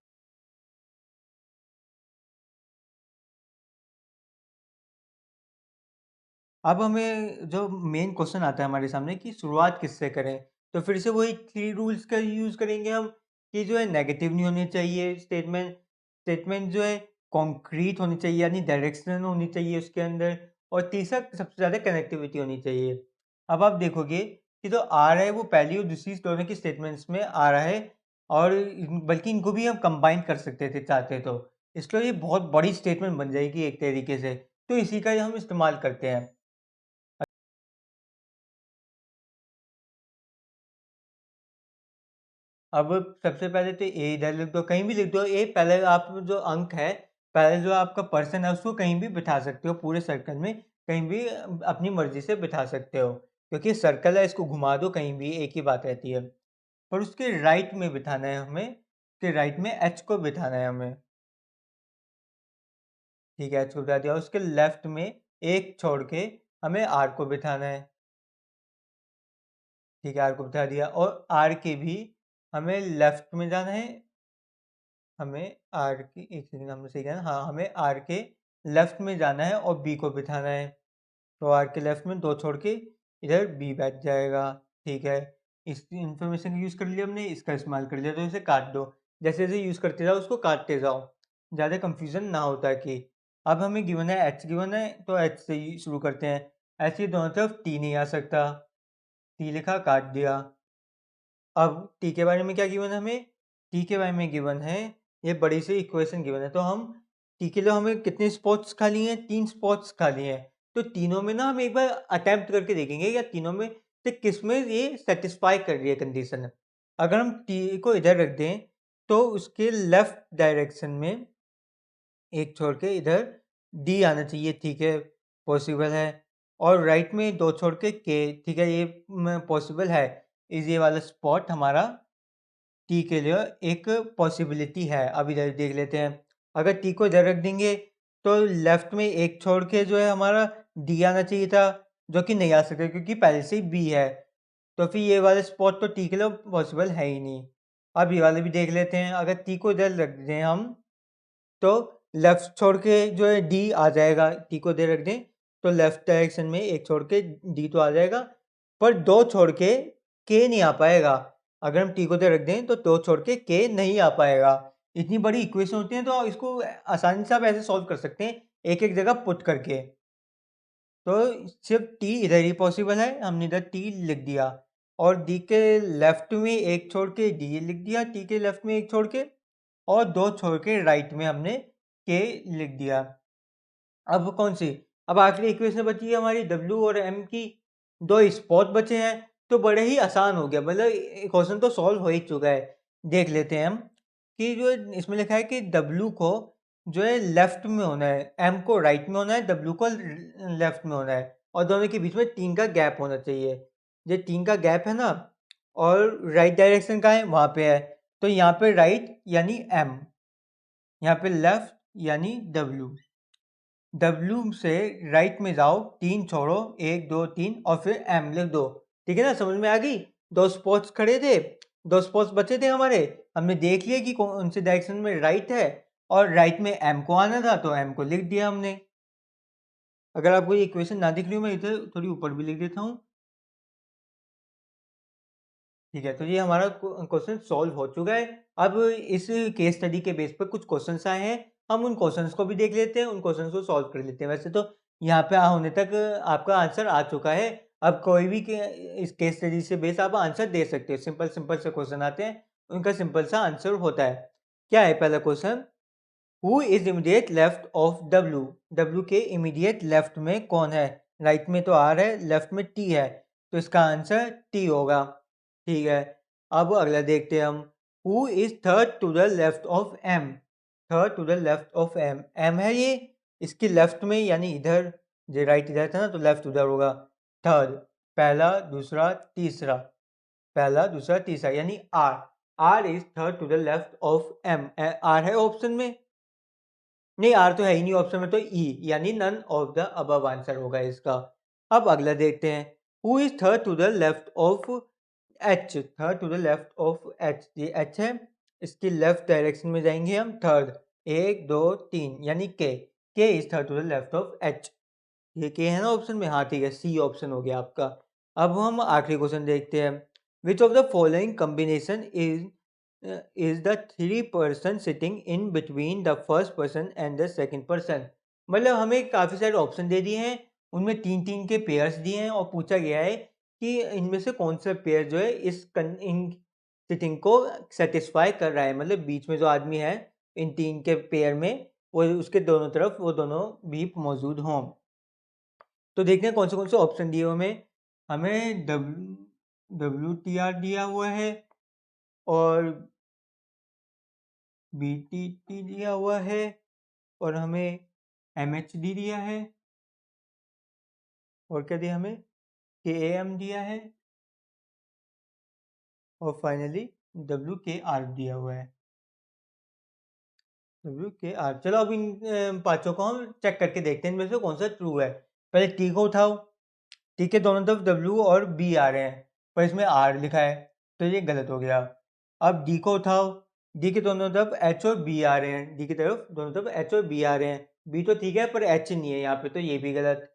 अब हमें जो मेन क्वेश्चन आता है हमारे सामने कि शुरुआत किससे करें, तो फिर से वही 3 रूल्स का यूज़ करेंगे हम कि जो है नेगेटिव नहीं होनी चाहिए स्टेटमेंट जो है कॉन्क्रीट होनी चाहिए, यानी डायरेक्शनल होनी चाहिए उसके अंदर, और तीसरा सबसे ज़्यादा कनेक्टिविटी होनी चाहिए। अब आप देखोगे कि जो आ रहा है वो पहली और दूसरी दोनों की स्टेटमेंट्स में आ रहा है, और बल्कि इनको भी हम कंबाइन कर सकते थे चाहते तो। इसके लिए ये बहुत बड़ी स्टेटमेंट बन जाएगी एक तरीके से, तो इसी का ही हम इस्तेमाल करते हैं। अब सबसे पहले तो ए इधर लिख दो, कहीं भी लिख दो ए। पहले आप जो अंक है, पहले जो आपका पर्सन है उसको कहीं भी बिठा सकते हो पूरे सर्कल में, कहीं भी अपनी मर्जी से बिठा सकते हो, क्योंकि सर्कल है, इसको घुमा दो कहीं भी एक ही बात रहती है। पर उसके राइट में बिठाना है हमें, उसके राइट में एच को बिठाना है हमें। ठीक है, एच को बिठा दिया। उसके लेफ्ट में एक छोड़ के हमें आर को बिठाना है। ठीक है, आर को बिठा दिया। और आर के भी हमें लेफ्ट में जाना है। हमें आर के एक सेकंड, हमने सही कहा ना? हाँ, हमें आर के लेफ्ट में जाना है और बी को बिठाना है। तो आर के लेफ्ट में 2 छोड़ के इधर बी बैठ जाएगा। ठीक है, इस इन्फॉर्मेशन का यूज़ कर लिया हमने, इसका इस्तेमाल कर लिया, तो इसे काट दो। जैसे-जैसे यूज़ करते जाओ उसको काटते जाओ, ज़्यादा कन्फ्यूज़न ना हो ताकि। अब हमें गिवन है एच गिवन है, तो एच से ही शुरू करते हैं। एच के दोनों तरफ टी नहीं आ सकता, टी लिखा, काट दिया। अब टी के बारे में क्या गिवन है हमें? टी के बारे में गिवन है, ये बड़ी सी इक्वेशन गिवन है, तो हम टी के लिए हमें कितने स्पॉट्स खाली हैं? 3 स्पॉट्स खाली हैं। तो तीनों में ना हम एक बार अटेम्प्ट करके देखेंगे या तीनों में से किस में ये सेटिस्फाई कर रही है कंडीशन। अगर हम टी को इधर रख दें, तो उसके लेफ्ट डायरेक्शन में एक छोड़ के इधर डी आना चाहिए, ठीक है, पॉसिबल है। और राइट में 2 छोड़ के के, ठीक है, ये पॉसिबल है। इस ये वाला स्पॉट हमारा टी के लिए एक पॉसिबिलिटी है। अब इधर देख लेते हैं। अगर टी को इधर रख देंगे, तो लेफ्ट में एक छोड़ के जो है हमारा डी आना चाहिए था, जो कि नहीं आ सकता क्योंकि पहले से ही बी है। तो फिर ये वाला स्पॉट तो टी के लिए पॉसिबल है ही नहीं। अब ये वाले भी देख लेते हैं। अगर टी को इधर रख दें हम, तो लेफ्ट छोड़ के जो है डी आ जाएगा। टी को इधर रख दें, तो लेफ्ट डायरेक्शन में एक छोड़ के डी तो आ जाएगा, पर 2 छोड़ के नहीं आ पाएगा। अगर हम टी को इधर रख दें, तो 2 छोड़ के नहीं आ पाएगा। इतनी बड़ी इक्वेशन होती है, तो इसको आसानी से आप ऐसे सॉल्व कर सकते हैं, एक-एक जगह पुट करके। तो सिर्फ टी इधर ही पॉसिबल है, हमने इधर टी लिख दिया। और डी के लेफ्ट में एक छोड़ के डी लिख दिया, टी के लेफ्ट में एक छोड़ के, और 2 छोड़ के राइट में हमने के लिख दिया। अब कौन सी? अब आखिरी इक्वेशन बची है हमारी W और M की। 2 स्पॉट बचे हैं, तो बड़े ही आसान हो गया, मतलब क्वेश्चन तो सॉल्व हो ही चुका है। देख लेते हैं हम कि जो इसमें लिखा है कि W को जो है लेफ्ट में होना है, M को राइट में होना है, W को लेफ्ट में होना है, और दोनों के बीच में 3 का गैप होना चाहिए। ये 3 का गैप है ना, और राइट डायरेक्शन का है वहाँ पे है, तो यहाँ पे राइट यानी M, यहाँ पे लेफ्ट यानी W। W से राइट में जाओ, 3 छोड़ो, 1 2 3 और फिर M लिख दो। ठीक है ना, समझ में आ गई? 2 स्पॉट्स खड़े थे, 2 स्पॉट्स बचे थे हमारे, हमने देख लिया कि कौन से डायरेक्शन में राइट है, और राइट में M को आना था तो M को लिख दिया हमने। अगर आपको ये इक्वेशन ना दिख रही हो, मैं इधर थोड़ी ऊपर भी लिख देता हूँ। ठीक है, तो ये हमारा क्वेश्चन सॉल्व हो चुका है। अब इस केस स्टडी के बेस पर कुछ क्वेश्चंस आए हैं, हम उन क्वेश्चंस को भी देख लेते हैं, उन क्वेश्चंस को सॉल्व कर लेते हैं। वैसे तो यहाँ पे होने तक आपका आंसर आ चुका है। अब कोई भी इस केस स्टडी से बेस आप आंसर दे सकते हो। सिंपल सिंपल से क्वेश्चन आते हैं, उनका सिंपल सा आंसर होता है। क्या है पहला question? Who is immediate left of W? W के इमीडिएट लेफ्ट में कौन है? राइट में तो आर है, लेफ्ट में टी है, तो इसका आंसर टी होगा। ठीक है, अब अगला देखते हैं हम। Who is third to the left of M? Third to the left of M, M है ये, इसकी लेफ्ट में यानी इधर, जो राइट इधर था ना, तो लेफ्ट उधर होगा। थर्ड, पहला दूसरा तीसरा, पहला दूसरा तीसरा यानी R. R is third to the left of M. R है ऑप्शन में? नहीं, आर तो है ही नहीं ऑप्शन में, तो ई यानी none of the above answer होगा इसका। अब अगला देखते हैं। Who is third to the left of H? Third to the left of H, ये एच है, इसकी लेफ्ट डायरेक्शन में जाएंगे हम। थर्ड, 1 2 3 यानी K is third to the left of H. ये के है ना ऑप्शन में? हाँ ठीक है, सी ऑप्शन हो गया आपका। अब हम आखिरी क्वेश्चन देखते हैं। Which of the following combination is the three person sitting in between the first person and the second person? मतलब हमें काफ़ी सारे ऑप्शन दे दिए हैं, उनमें 3-3 के पेयर्स दिए हैं, और पूछा गया है कि इनमें से कौन सा पेयर जो है इन सिटिंग को सेटिस्फाई कर रहा है, मतलब बीच में जो आदमी है इन 3 के पेयर में, वो उसके दोनों तरफ वो दोनों भी मौजूद हों। तो देखते हैं कौन से ऑप्शन दिए हुए हमें। हमें WTR दिया हुआ है, और BTT दिया हुआ है, और हमें MHD दिया है, और क्या दिया हमें? KAM दिया है, और फाइनली WKR दिया हुआ है। WKR, चलो अब इन पांचों को हम चेक करके देखते हैं इनमें से कौन सा ट्रू है। पहले T को उठाओ। T के दोनों तरफ W और B आ रहे हैं, पर इसमें R लिखा है, तो ये गलत हो गया। अब D को उठाओ। D के दोनों तरफ H और B आ रहे हैं, D की तरफ दोनों तरफ H और B आ रहे हैं, B तो ठीक है पर H नहीं है यहाँ पे, तो ये भी गलत।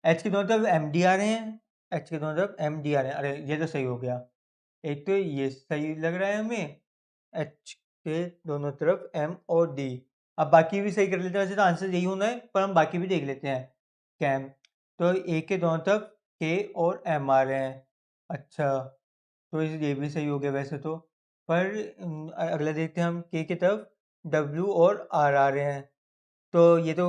H के दोनों तरफ MD आ रहे हैं, H के दोनों तरफ MD आ रहे हैं, अरे ये तो सही हो गया। एक तो ये सही लग रहा है हमें, H के दोनों तरफ M और D। अब बाकी भी सही कर लेते हैं, वैसे तो आंसर यही होना है, पर हम बाकी भी देख लेते हैं। कैम, तो A के दोनों तरफ K और M आ रहे हैं। अच्छा, तो ये भी सही हो गया वैसे तो, पर अगला देखते हैं हम। K की तरफ W और R आ रहे हैं, तो ये तो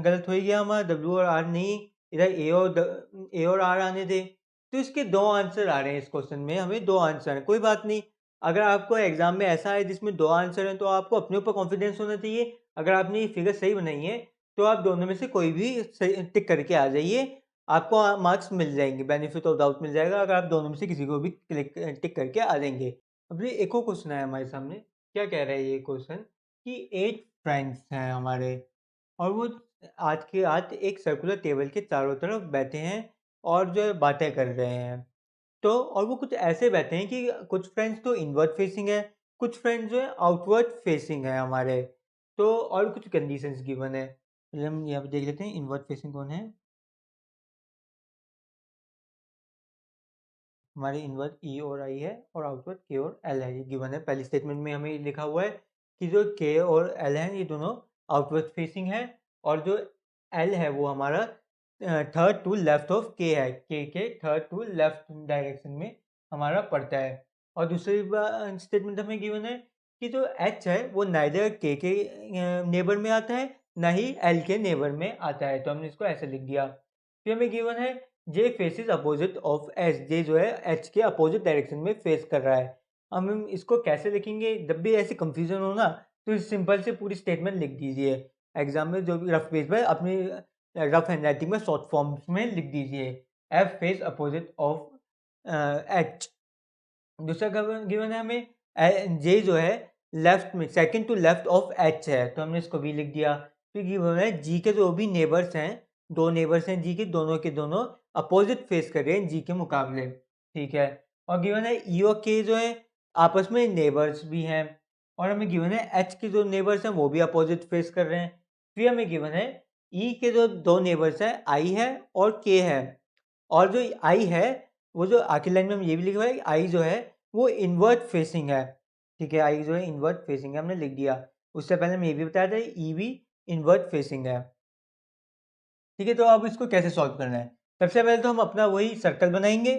गलत हो ही गया हमारा। W और R नहीं, इधर A और R आने थे, तो इसके दो आंसर आ रहे हैं। इस क्वेश्चन में हमें दो आंसर हैं, कोई बात नहीं। अगर आपको एग्जाम में ऐसा है जिसमें दो आंसर हैं, तो आपको अपने ऊपर कॉन्फिडेंस होना चाहिए। अगर आपने ये फिगर सही बनाई है, तो आप दोनों में से कोई भी टिक करके आ जाइए, आपको मार्क्स मिल जाएंगे, बेनिफिट ऑफ डाउट मिल जाएगा अगर आप दोनों में से किसी को भी टिक करके आ जाएंगे। अब ये एक और क्वेश्चन है हमारे सामने। क्या कह रहा है ये क्वेश्चन कि 8 फ्रेंड्स हैं हमारे, और वो आज के आज एक सर्कुलर टेबल के चारों तरफ बैठे हैं, और जो है बातें कर रहे हैं। तो और वो कुछ ऐसे बैठे हैं कि कुछ फ्रेंड्स तो इनवर्ड फेसिंग है, कुछ फ्रेंड्स जो है आउटवर्ड फेसिंग है हमारे। तो और कुछ कंडीशंस गिवन है, पहले हम यहाँ पे देख लेते हैं इनवर्ड फेसिंग कौन है। हमारी इनवर्ड ई और आई है, और आउटवर्ड के और एल है, ये गिवन है। पहली स्टेटमेंट में हमें लिखा हुआ है कि जो के और एल हैं ये दोनों आउटवर्ड फेसिंग है, और जो एल है वो हमारा थर्ड टू लेफ्ट ऑफ के है, के थर्ड टू लेफ्ट डायरेक्शन में हमारा पड़ता है। और दूसरी स्टेटमेंट हमें गिवन है कि जो एच है वो नाइदर के नेबर में आता है, ना ही एल के नेबर में आता है, तो हमने इसको ऐसे लिख दिया। फिर हमें गिवन है जे फेसिस अपोजिट ऑफ एच, जे जो है एच के अपोजिट डायरेक्शन में फेस कर रहा है। अब हम इसको कैसे लिखेंगे? जब भी ऐसी कंफ्यूजन हो ना, तो सिंपल से पूरी स्टेटमेंट लिख दीजिए। एग्जाम में जो भी रफ पेज पर अपनी रफ हैंडराइटिंग में शॉर्ट फॉर्म्स में लिख दीजिए, F face opposite of H. दूसरा गिवन है हमें जे जो है लेफ्ट में second to left of H है, तो हमने इसको भी लिख दिया। फिर गिवन है जी के जो भी नेबर्स हैं, दो नेबर्स हैं जी के दोनों अपोजिट फेस कर रहे हैं जी के मुकाबले, ठीक है। और गिवन है ई और के जो है आपस में नेबर्स भी हैं, और हमें गिवन है एच के जो नेबर्स हैं वो भी अपोजिट फेस कर रहे हैं। फिर हमें गिवन है ई के जो दो नेबर्स हैं आई है और के है, और जो आई है वो जो आखिरी लाइन में हम ये भी लिखा है आई जो है वो इनवर्ट फेसिंग है, ठीक है। आई जो है इनवर्ट फेसिंग है, हमने लिख दिया। उससे पहले मैं ये भी बताया था ई भी इनवर्ट फेसिंग है, ठीक है। तो अब इसको कैसे सॉल्व करना है? सबसे पहले तो हम अपना वही सर्कल बनाएंगे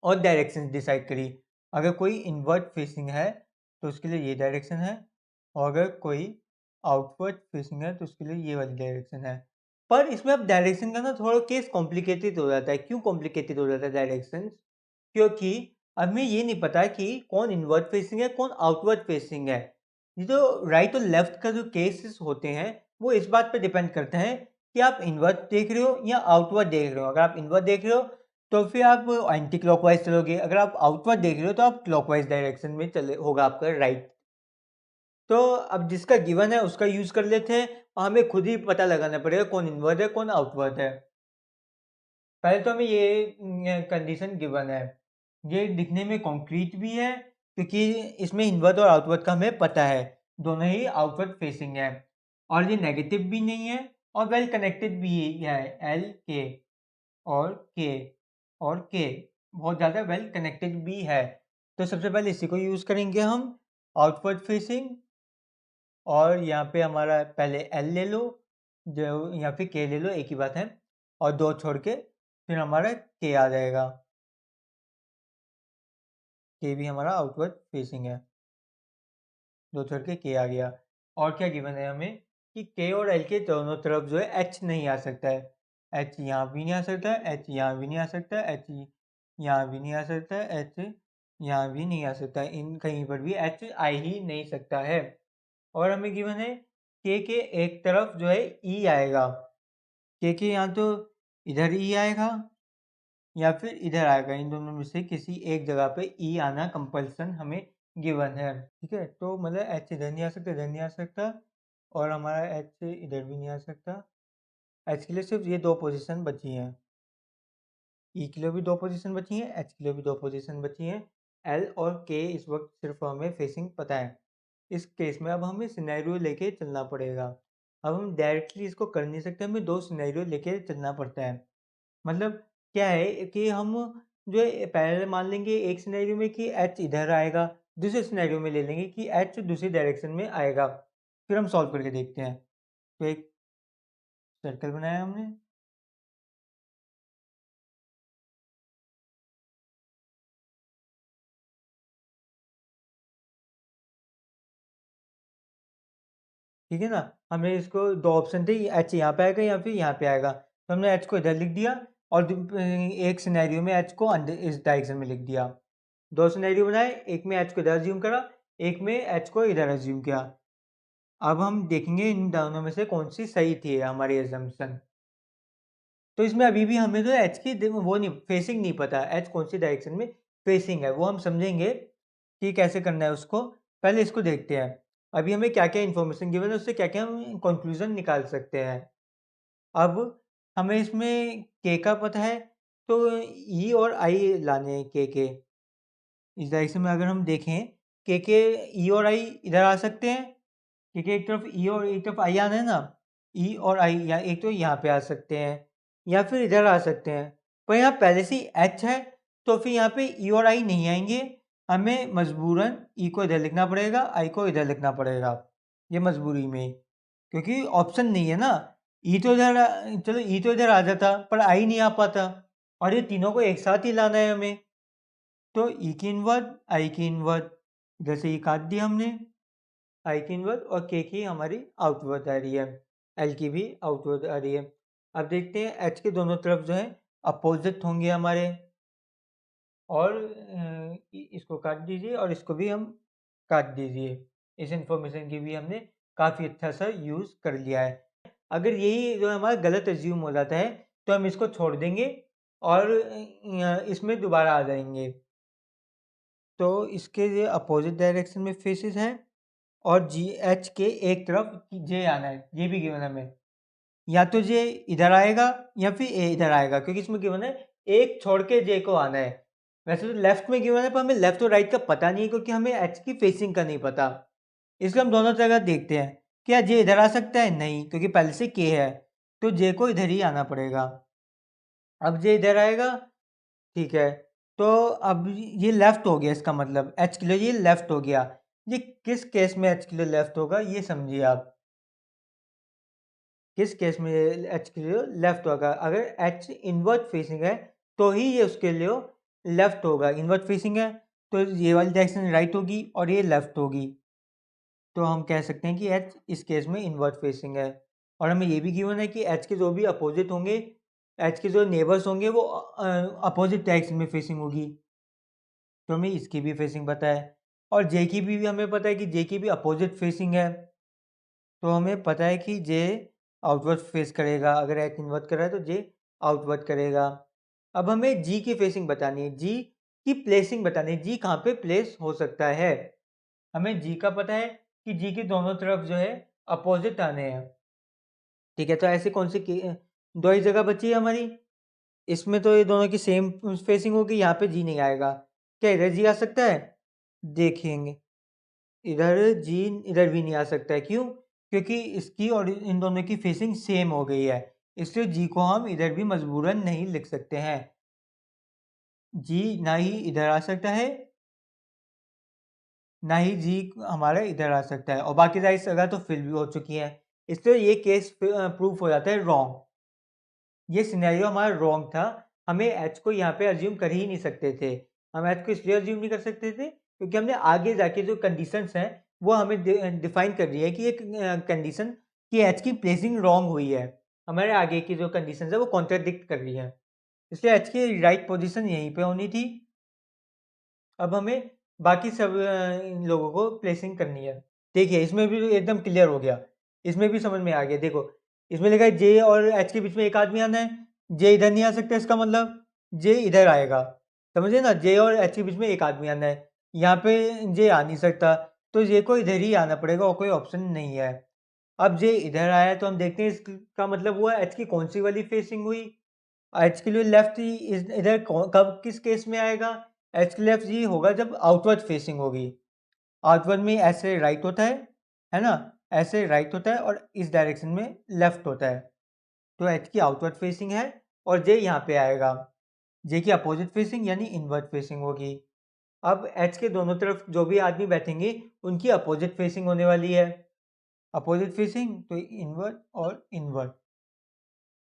और डायरेक्शन डिसाइड करिए। अगर कोई इनवर्ट फेसिंग है तो उसके लिए ये डायरेक्शन है, और अगर कोई आउटवर्ड फेसिंग है तो उसके लिए ये वाली डायरेक्शन है। पर इसमें अब डायरेक्शन का ना थोड़ा केस कॉम्प्लिकेटेड हो जाता है। क्यों कॉम्प्लिकेटेड हो जाता है डायरेक्शन? क्योंकि अब हमें ये नहीं पता कि कौन इनवर्ट फेसिंग है कौन आउटवर्ड फेसिंग है। ये जो राइट और लेफ्ट का जो केसेस होते हैं वो इस बात पर डिपेंड करते हैं कि आप इनवर्ट देख रहे हो या आउटवर्ड देख रहे हो। अगर आप इनवर्ट देख रहे हो तो फिर आप एंटी क्लॉकवाइज चलोगे, अगर आप आउटवर्ड देख रहे हो तो आप क्लॉकवाइज डायरेक्शन में चले होगा आपका राइट। तो अब जिसका गिवन है उसका यूज कर लेते हैं, और हमें खुद ही पता लगाना पड़ेगा कौन इनवर्ट है कौन आउटवर्ड है। पहले तो हमें ये कंडीशन गिवन है, ये दिखने में कॉन्क्रीट भी है क्योंकि इसमें इनवर्ट और आउटवर्ट का हमें पता है, दोनों ही आउटवर्ड फेसिंग है, और ये नेगेटिव भी नहीं है और वेल कनेक्टेड भी है। एल के और के और के बहुत ज़्यादा वेल कनेक्टेड भी है। तो सबसे पहले इसी को यूज़ करेंगे हम, आउटवर्ड फेसिंग। और यहाँ पे हमारा पहले एल ले लो जो, या फिर के ले लो, एक ही बात है, और दो छोड़ के फिर हमारा के आ जाएगा। के भी हमारा आउटवर्ड फेसिंग है, दो छोड़ के के आ गया। और क्या गिवन है हमें कि के और एल के दोनों तरफ जो है एच नहीं आ सकता है। एच यहाँ भी नहीं आ सकता है, एच यहाँ भी नहीं आ सकता है, एच यहाँ भी नहीं आ सकता है, एच यहाँ भी नहीं आ सकता है, इन कहीं पर भी एच आ ही नहीं सकता है। और हमें गिवन है के एक तरफ जो है ई आएगा, के यहाँ तो इधर ई आएगा या फिर इधर आएगा, इन दोनों में से किसी एक जगह पे ई आना कंपल्सन हमें गिवन है, ठीक है। तो मतलब एच इधर नहीं आ सकता, इधर नहीं आ सकता, और हमारा एच इधर भी नहीं आ सकता। एच के लिए सिर्फ ये दो पोजीशन बची हैं, ई के लिए भी दो पोजीशन बची हैं, एच के लिए भी दो पोजीशन बची हैं। एल और के इस वक्त सिर्फ हमें फेसिंग पता है। इस केस में अब हमें सिनेरियो लेके चलना पड़ेगा। अब हम डायरेक्टली इसको कर नहीं सकते, हमें दो सिनेरियो लेके चलना पड़ता है। मतलब क्या है कि हम जो है पहले मान लेंगे एक सिनेरियो में कि एच इधर आएगा, दूसरे सिनेरियो में ले लेंगे कि एच दूसरी डायरेक्शन में आएगा, फिर हम सॉल्व करके देखते हैं। तो एक सर्कल बनाया हमने, ठीक है ना। हमने इसको दो ऑप्शन थे, एच यहाँ पे आएगा या फिर यहाँ पे आएगा, तो हमने एच को इधर लिख दिया और एक सिनेरियो में एच को इस डायरेक्शन में लिख दिया। दो सिनेरियो बनाए, एक में एच को इधर अज्यूम करा, एक में एच को इधर अज्यूम किया। अब हम देखेंगे इन दोनों में से कौन सी सही थी हमारी एजम्पशन। तो इसमें अभी भी हमें तो एच की वो नहीं, फेसिंग नहीं पता, एच कौन सी डायरेक्शन में फेसिंग है वो हम समझेंगे कि कैसे करना है उसको। पहले इसको देखते हैं, अभी हमें क्या क्या इन्फॉर्मेशन गिवन है उससे क्या क्या हम कंक्लूजन निकाल सकते हैं। अब हमें इसमें के का पता है, तो ई और आई लाने हैं के इस डायरेक्शन में। अगर हम देखें के ई और आई इधर आ सकते हैं, क्योंकि एक तरफ ई और एक तरफ आई आना है ना, ई और आई या एक तो यहाँ पे आ सकते हैं या फिर इधर आ सकते हैं। पर यहाँ पहले से ही एच है तो फिर यहाँ पे ई और आई नहीं आएंगे, हमें मजबूरन ई को इधर लिखना पड़ेगा, आई को इधर लिखना पड़ेगा, ये मजबूरी में, क्योंकि ऑप्शन नहीं है ना। ई तो इधर चलो ई तो इधर आ जाता पर आई नहीं आ पाता, और ये तीनों को एक साथ ही लाना है हमें। तो ई की इनवर्ट आई की इनवर्ट, इधर से ई काट दिया हमने, आई की इनवर्ट और के की हमारी आउटवर्ड आ रही है, एल की भी आउटवर्ड आ रही है। अब देखते हैं एच के दोनों तरफ जो है अपोजिट होंगे हमारे, और इसको काट दीजिए और इसको भी हम काट दीजिए। इस इंफॉर्मेशन की भी हमने काफ़ी अच्छा सा यूज़ कर लिया है। अगर यही जो हमारा गलत एज्यूम हो जाता है तो हम इसको छोड़ देंगे और इसमें दोबारा आ जाएंगे। तो इसके ये अपोजिट डायरेक्शन में फेसेस हैं और जी एच के एक तरफ जे आना है, ये भी गिवन है हमें। या तो जे इधर आएगा या फिर ए इधर आएगा, क्योंकि इसमें गिवन है एक छोड़ के जे को आना है। वैसे तो लेफ्ट में गिवन है पर हमें लेफ्ट और राइट का पता नहीं है, क्योंकि हमें एच की फेसिंग का नहीं पता। इसलिए हम दोनों जगह देखते हैं। क्या जे इधर आ सकता है? नहीं, क्योंकि पहले से के है, तो जे को इधर ही आना पड़ेगा। अब जे इधर आएगा, ठीक है, तो अब ये लेफ्ट हो गया, इसका मतलब एच किलो ये लेफ्ट हो गया। ये किस केस में एच किलो लेफ्ट होगा ये समझिए आप। किस केस में एच के लिए लेफ्ट होगा? अगर एच इनवर्ट फेसिंग है तो ही ये उसके लिए लेफ्ट होगा। इनवर्ट फेसिंग है तो ये वाली डायरेक्शन राइट होगी और ये लेफ्ट होगी। तो हम कह सकते हैं कि एच इस केस में इनवर्ट फेसिंग है। और हमें ये भी गिवन है कि एच के जो भी अपोजिट होंगे, एच के जो नेबर्स होंगे वो अपोजिट डायरेक्शन में फेसिंग होगी। तो हमें इसकी भी फेसिंग पता है और जे की भी हमें पता है कि जे की भी अपोजिट फेसिंग है। तो हमें पता है कि जे आउटवर्ड फेस करेगा। अगर एच इन्वर्ट कर रहा है तो जे आउटवर्ड करेगा। अब हमें जी की फेसिंग बतानी है, जी की प्लेसिंग बतानी है, जी कहाँ पे प्लेस हो सकता है। हमें जी का पता है कि जी के दोनों तरफ जो है अपोजिट आने हैं। ठीक है, तो ऐसे कौन सी दो ही जगह बची है हमारी? इसमें तो ये दोनों की सेम फेसिंग होगी, यहाँ पे जी नहीं आएगा। क्या इधर जी आ सकता है? देखेंगे, इधर जी इधर भी नहीं आ सकता है। क्यों? क्योंकि इसकी और इन दोनों की फेसिंग सेम हो गई है, इसलिए जी को हम इधर भी मजबूरन नहीं लिख सकते हैं। जी ना ही इधर आ सकता है, ना ही जी हमारा इधर आ सकता है, और बाकी सारी जगह तो फिल भी हो चुकी है, इसलिए ये केस प्रूफ हो जाता है रॉन्ग। ये सिनेरियो हमारा रॉन्ग था। हमें एच को यहाँ पे अज्यूम कर ही नहीं सकते थे। हम एच को इसलिए अज्यूम नहीं कर सकते थे क्योंकि हमने आगे जाके जो कंडीशंस हैं वो हमें डिफाइन कर रही है कि एक कंडीशन कि एच की प्लेसिंग रॉन्ग हुई है। हमारे आगे की जो कंडीशंस है वो कॉन्ट्राडिक्ट कर रही है, इसलिए एच की राइट पोजीशन यहीं पे होनी थी। अब हमें बाकी सब इन लोगों को प्लेसिंग करनी है। देखिए इसमें भी एकदम क्लियर हो गया, इसमें भी समझ में आ गया। देखो इसमें लिखा है जे और एच के बीच में एक आदमी आना है, जे इधर नहीं आ सकता, इसका मतलब जे इधर आएगा। समझे ना, जे और एच के बीच में एक आदमी आना है, यहाँ पे जे आ नहीं सकता, तो जे को इधर ही आना पड़ेगा और कोई ऑप्शन नहीं है। अब जे इधर आया तो हम देखते हैं इसका मतलब हुआ एच की कौन सी वाली फेसिंग हुई। एच के लिए लेफ्ट ही इधर कब किस केस में आएगा? एच के लेफ्ट ही होगा जब आउटवर्ड फेसिंग होगी। आउटवर्ड में ऐसे राइट होता है ना, ऐसे राइट होता है और इस डायरेक्शन में लेफ्ट होता है। तो एच की आउटवर्ड फेसिंग है और जे यहाँ पे आएगा। जे की अपोजिट फेसिंग यानी इनवर्ट फेसिंग होगी। अब एच के दोनों तरफ जो भी आदमी बैठेंगे उनकी अपोजिट फेसिंग होने वाली है। अपोजिट फेसिंग तो इनवर्ट और इनवर्ट।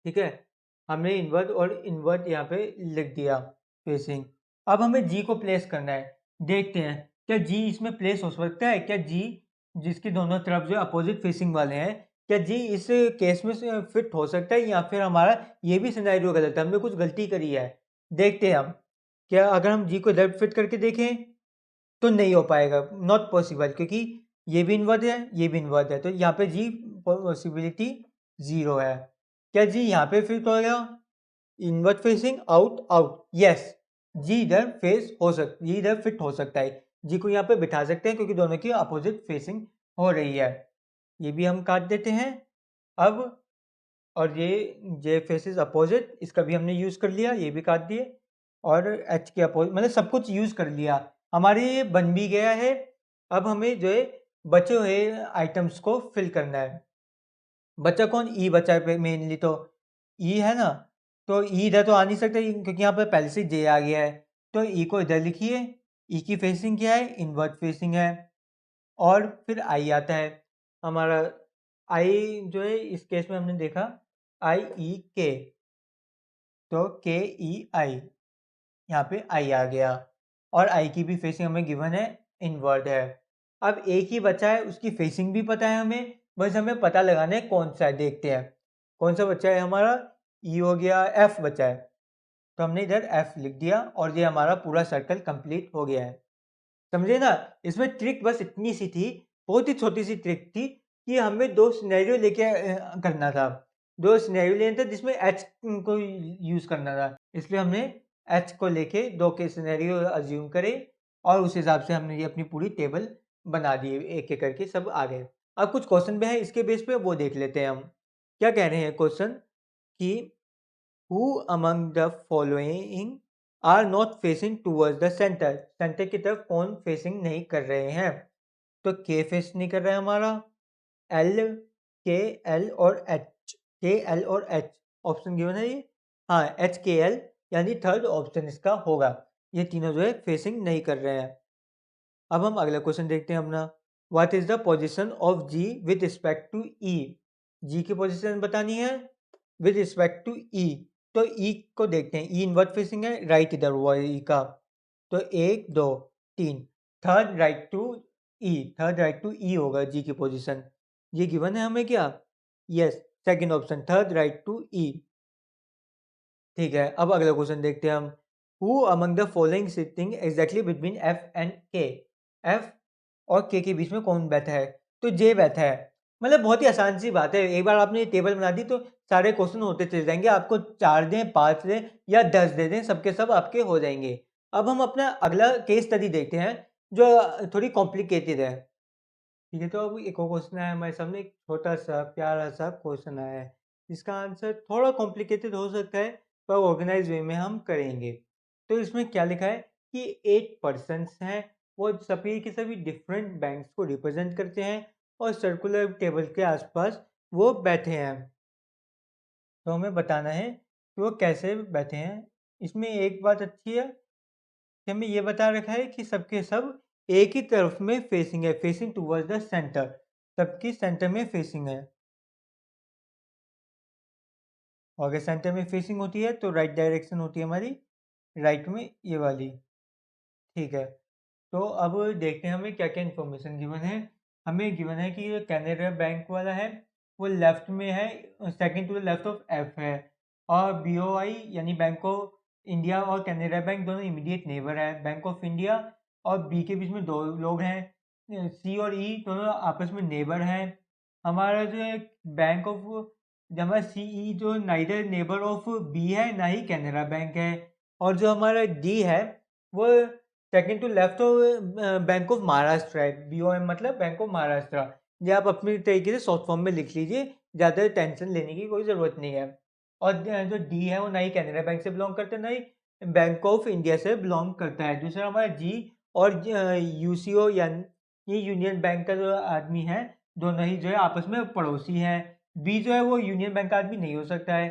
ठीक है, हमने इनवर्ट और इनवर्ट यहाँ पे लिख दिया फेसिंग। अब हमें जी को प्लेस करना है। देखते हैं क्या जी इसमें प्लेस हो सकता है। क्या जी जिसकी दोनों तरफ जो अपोजिट फेसिंग वाले हैं, क्या जी इस केस में से फिट हो सकता है, या फिर हमारा ये भी सिनेरियो गलत है, हमने कुछ गलती करी है। देखते हैं हम, क्या अगर हम जी को इधर फिट करके देखें तो नहीं हो पाएगा, नॉट पॉसिबल, क्योंकि ये भी इन्वर्ट है ये भी इन्वर्ट है, तो यहाँ पे जी पॉसिबिलिटी 0 है। क्या जी यहाँ पे फिट हो गया? Invert facing out out, yes, G इधर फेस हो सकता, जी इधर फिट हो सकता है, जी को यहाँ पे बिठा सकते हैं क्योंकि दोनों की अपोजिट फेसिंग हो रही है। ये भी हम काट देते हैं अब। और ये जे फेसेस अपोजिट, इसका भी हमने यूज कर लिया, ये भी काट दिए। और एच के अपोजिट, मतलब सब कुछ यूज कर लिया, हमारे ये बन भी गया है। अब हमें जो है बचे हुए आइटम्स को फिल करना है। बचा कौन? ई बचा है मेनली, तो ई है ना, तो ई इधर तो आ नहीं सकता क्योंकि यहाँ पर पहले से जे आ गया है, तो ई को इधर लिखिए। ई की फेसिंग क्या है? इनवर्ट फेसिंग है। और फिर आई आता है हमारा। आई जो है इस केस में हमने देखा आई ई के, तो के ई आई, यहाँ पे आई आ गया। और आई की भी फेसिंग हमें गिवन है, इनवर्ट है। अब एक ही बचा है, उसकी फेसिंग भी पता है हमें, बस हमें पता लगाना है कौन सा है। देखते हैं कौन सा बचा है हमारा। ई हो गया, एफ बचा है, तो हमने इधर एफ लिख दिया और ये हमारा पूरा सर्कल कंप्लीट हो गया है। समझे ना? इसमें ट्रिक बस इतनी सी थी, बहुत ही छोटी सी ट्रिक थी कि हमें दो सिनेरियो लेके करना था। दो सिनेरियो लेना था जिसमें एच को यूज करना था, इसलिए हमने एच को लेके दो के सिनेरियो अज्यूम करे और उस हिसाब से हमने ये अपनी पूरी टेबल बना दी, एक एक करके सब आ गए। अब कुछ क्वेश्चन भी है इसके बेस पे, वो देख लेते हैं हम। क्या कह रहे हैं क्वेश्चन कि who among the following are not facing towards the centre. Centre की तरफ कौन फेसिंग नहीं कर रहे हैं? तो के फेस नहीं कर रहा है हमारा, एल, के, एल और एच। के, एल और एच ऑप्शन गिवन है ये। हाँ, एच, के, एल यानी थर्ड ऑप्शन इसका होगा। ये तीनों जो है फेसिंग नहीं कर रहे हैं। अब हम अगला क्वेश्चन देखते हैं अपना। What is the position of G with respect to E. G की पोजीशन बतानी है विद रिस्पेक्ट टू ई। तो ई को देखते हैं, ई इनवर्ट फेसिंग है, राइट इधर हुआ ई का। तो एक, दो, तीन, third right to E, third right to E होगा जी की पोजीशन। ये गिवन है हमें क्या? Yes, second option, third right to E. ठीक है, अब अगला क्वेश्चन देखते हैं हम। Who among the following sitting exactly between F and K. F और के बीच में कौन बैठा है? तो जे बैठा है। मतलब बहुत ही आसान सी बात है, एक बार आपने ये टेबल बना दी तो सारे क्वेश्चन होते चले जाएंगे। आपको 4 दें, 5 दें या 10 दे दें, सबके सब आपके हो जाएंगे। अब हम अपना अगला केस स्टडी देखते हैं जो थोड़ी कॉम्प्लिकेटेड है। ठीक है, तो अब एक और क्वेश्चन आया हमारे सामने, एक छोटा सा प्यारा सा क्वेश्चन आया है। इसका आंसर थोड़ा कॉम्प्लिकेटेड हो सकता है पर ऑर्गेनाइज वे में हम करेंगे। तो इसमें क्या लिखा है कि 8 पर्सन्स हैं, वो सभी के सभी डिफरेंट बैंक्स को रिप्रेजेंट करते हैं और सर्कुलर टेबल के आसपास वो बैठे हैं। तो हमें बताना है कि वो कैसे बैठे हैं। इसमें एक बात अच्छी है कि हमें ये बता रखा है कि सबके सब एक ही तरफ में फेसिंग है, फेसिंग टुवर्ड्स द सेंटर, सबकी सेंटर में फेसिंग है। और अगर सेंटर में फेसिंग होती है तो राइट डायरेक्शन होती है हमारी राइट में ये वाली। ठीक है, तो अब देखते हैं हमें क्या क्या इन्फॉर्मेशन गिवन है। हमें गिवन है कि ये कैनरा बैंक वाला है, वो लेफ्ट में है, second to the left of F है। और बीओआई यानी बैंक ऑफ इंडिया और कैनरा बैंक दोनों इमीडिएट नेबर है। बैंक ऑफ इंडिया और बी के बीच में दो लोग हैं, सी और ई दोनों आपस में नेबर हैं। हमारा जो है बैंक ऑफ, जो हमारा सी ई जो नाइदर नेबर ऑफ बी है ना ही कैनरा बैंक है। और जो हमारा डी है वो second to left bank of Maharashtra है। बीओएम मतलब बैंक ऑफ महाराष्ट्र। ये आप अपनी तरीके से शॉर्ट फॉर्म में लिख लीजिए, ज़्यादा टेंशन लेने की कोई ज़रूरत नहीं है। और जो डी है वो ना ही कैनरा बैंक से बिलोंग करता है ना ही बैंक ऑफ इंडिया से बिलोंग करता है। दूसरा हमारा जी और यूसीओ यानी ये यूनियन बैंक का जो आदमी है, दोनों ही जो है आपस में पड़ोसी हैं। बी जो है वो यूनियन बैंक का आदमी नहीं हो सकता है।